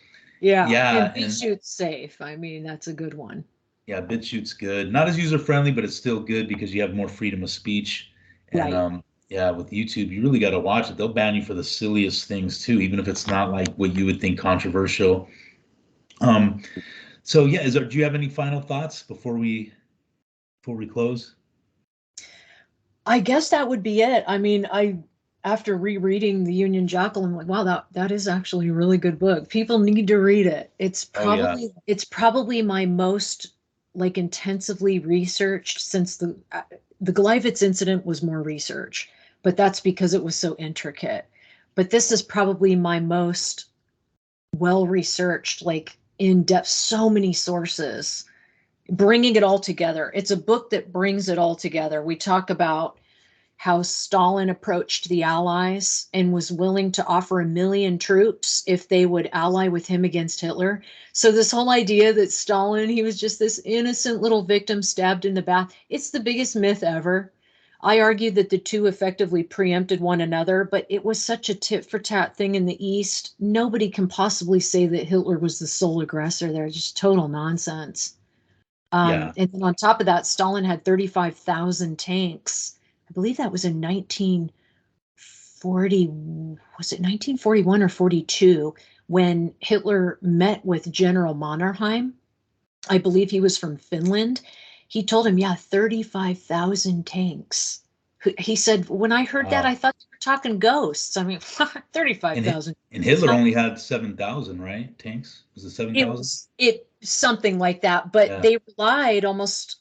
Yeah. yeah, And and BitChute's safe. I mean, that's a good one. yeah, BitChute's good. Not as user friendly, but it's still good because you have more freedom of speech. And Right. yeah, with YouTube, you really got to watch it. They'll ban you for the silliest things too, even if it's not like what you would think controversial. Um, so yeah, do you have any final thoughts before we close? I guess that would be it. I mean, after rereading the Union Jackal, I'm like, wow, that is actually a really good book. People need to read it. Oh yeah, It's probably my most like intensively researched since the Gleiwitz incident was more research, but that's because it was so intricate. But this is probably my most well researched, like in depth, so many sources, bringing it all together. It's a book that brings it all together. We talk about how Stalin approached the Allies and was willing to offer 1 million troops if they would ally with him against Hitler. So, this whole idea that Stalin, he was just this innocent little victim stabbed in the back, it's the biggest myth ever. I argue that the two effectively preempted one another, but it was such a tit for tat thing in the East. Nobody can possibly say that Hitler was the sole aggressor there. Just total nonsense. yeah, And then on top of that, Stalin had 35,000 tanks. I believe that was in 1940, was it 1941 or 42, when Hitler met with General Mannerheim. I believe he was from Finland. He told him, yeah, 35,000 tanks. He said, when I heard that, I wow. thought they were talking ghosts. I mean, And 35,000. and Hitler only had 7,000, right? Tanks? Was it It 7,000? was it something like that, but Yeah, they relied almost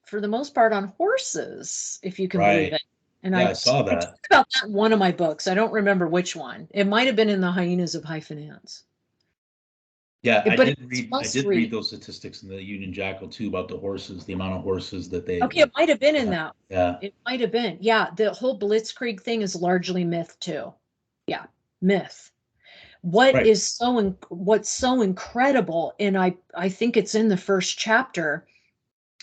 for the most part on horses, if you can believe right. it. And Yeah, I saw I talk that. about that in one of my books. I don't remember which one. It might have been in the Hyenas of High Finance. Yeah, I But did it's read I must did read read. those statistics in the Union Jackal too about the horses, the amount of horses that they Okay, it might have been in yeah, that. yeah, It might have been. Yeah, the whole Blitzkrieg thing is largely myth too. Yeah, myth. right. What's so incredible, and I think it's in the first chapter,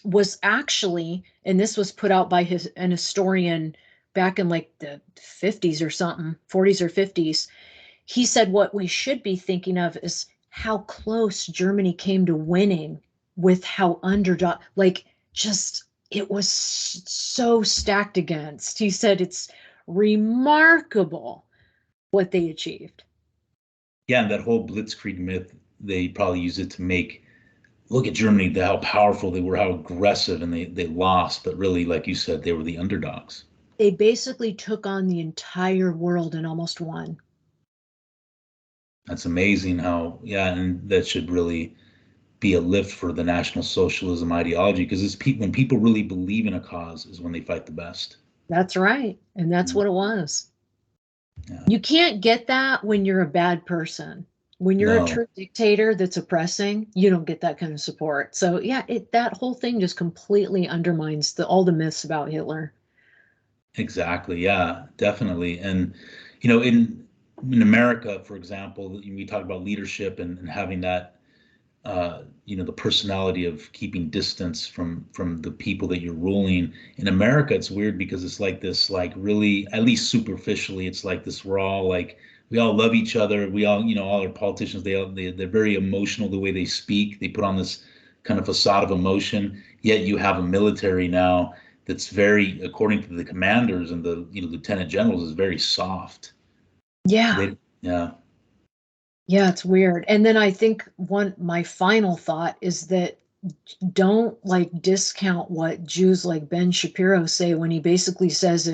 was actually, and this was put out by an historian back in like the 50s or something, 40s or 50s. He said what we should be thinking of is how close Germany came to winning with how underdog, like just it was so stacked against. He said it's remarkable what they achieved. Yeah, and that whole Blitzkrieg myth, they probably use it to make look at Germany, how powerful they were, how aggressive, and they lost, but really, like you said, they were the underdogs. They basically took on the entire world and almost won. That's amazing how, yeah, and that should really be a lift for the National Socialism ideology, because it's when people really believe in a cause is when they fight the best. That's right. And that's Yeah. what it was. Yeah. You can't get that when you're a bad person. When you're a No, true dictator that's oppressing, you don't get that kind of support. So yeah, that whole thing just completely undermines all the myths about Hitler. exactly. Yeah, definitely. And in America, for example, we talk about leadership and having that the personality of keeping distance from the people that you're ruling. In America, it's weird because it's like this, like really, at least superficially, it's like this. We're all like, we all love each other. We all, all our politicians, they're very emotional the way they speak. They put on this kind of facade of emotion. Yet you have a military now that's very, according to the commanders and the lieutenant generals, is very soft. Yeah. Yeah. Yeah, it's weird. And then I think my final thought is that don't like discount what Jews like Ben Shapiro say when he basically says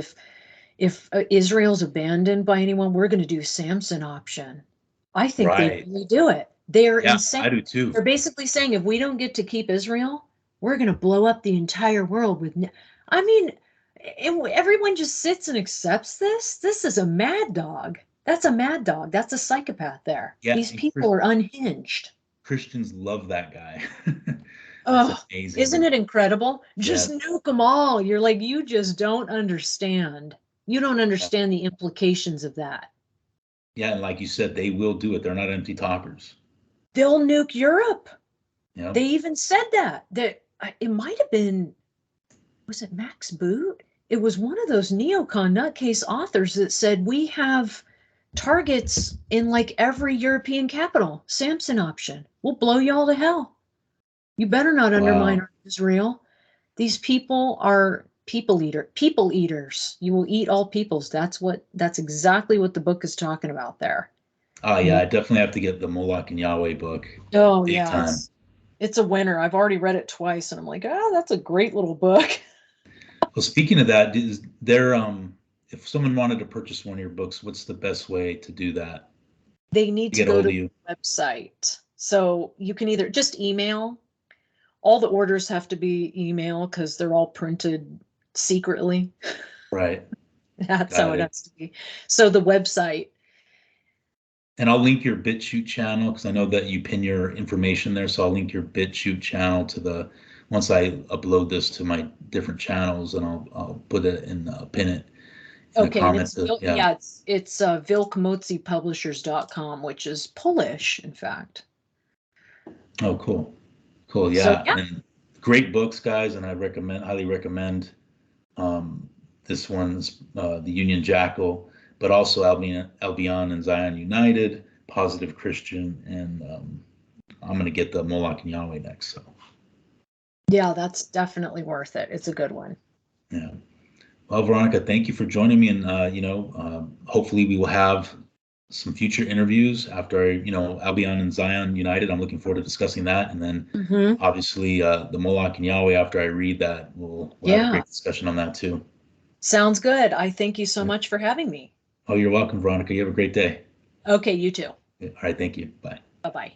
if Israel's abandoned by anyone, we're going to do Samson option. I think they Right. really do it. They are Yeah, insane. I do too. They're basically saying if we don't get to keep Israel, we're going to blow up the entire world with. I mean, everyone just sits and accepts this. This is a mad dog. That's a mad dog. That's a psychopath there. Yeah, These and people are unhinged. Christians love that guy. It's Oh, isn't amazing. it incredible? Yeah, Just nuke them all. You're like, you just don't understand. You don't yeah, understand the implications of that. yeah, and like you said, they will do it. They're not empty talkers. They'll nuke Europe. Yep. They even said that it might have been, was it Max Boot? It was one of those neocon nutcase authors that said we have targets in like every European capital. Samson option. We'll blow y'all to hell. You better not undermine Wow. Israel. These people are people eaters. You will eat all peoples. That's exactly what the book is talking about there. Oh yeah, You, I definitely have to get the Moloch and Yahweh book. oh Big yeah, time. it's a winner. I've already read it twice and I'm like, oh, that's a great little book. Well, speaking of that, is there if someone wanted to purchase one of your books, what's the best way to do that? They need To to get a go hold to of you. the website. So you can either just email. All the orders have to be email because they're all printed secretly. Right. That's how Got it it. has to be. So the website. And I'll link your BitChute channel because I know that you pin your information there. So I'll link your BitChute channel to the once I upload this to my different channels, and I'll put it in pin it in a Okay, and comment. it's Yeah. it's wilkmotzipublishers.com, which is Polish, in fact. Oh, cool. Cool. So Yeah. yeah, And great books, guys. And I highly recommend um, this one's The Union Jackal, but also Albion and Zion United, Positive Christian, and I'm going to get the Moloch and Yahweh next. So, yeah, that's definitely worth it. It's a good one. yeah. Well, Veronica, thank you for joining me. And, hopefully we will have some future interviews after, Albion and Zion United. I'm looking forward to discussing that. And then Hmm. obviously the Moloch and Yahweh, after I read that, we'll have a Yeah, great discussion on that too. sounds good. I thank you so Yeah. much for having me. Oh, you're welcome, Veronica. You have a great day. Okay, you too. All right. Thank you. Bye. Bye bye.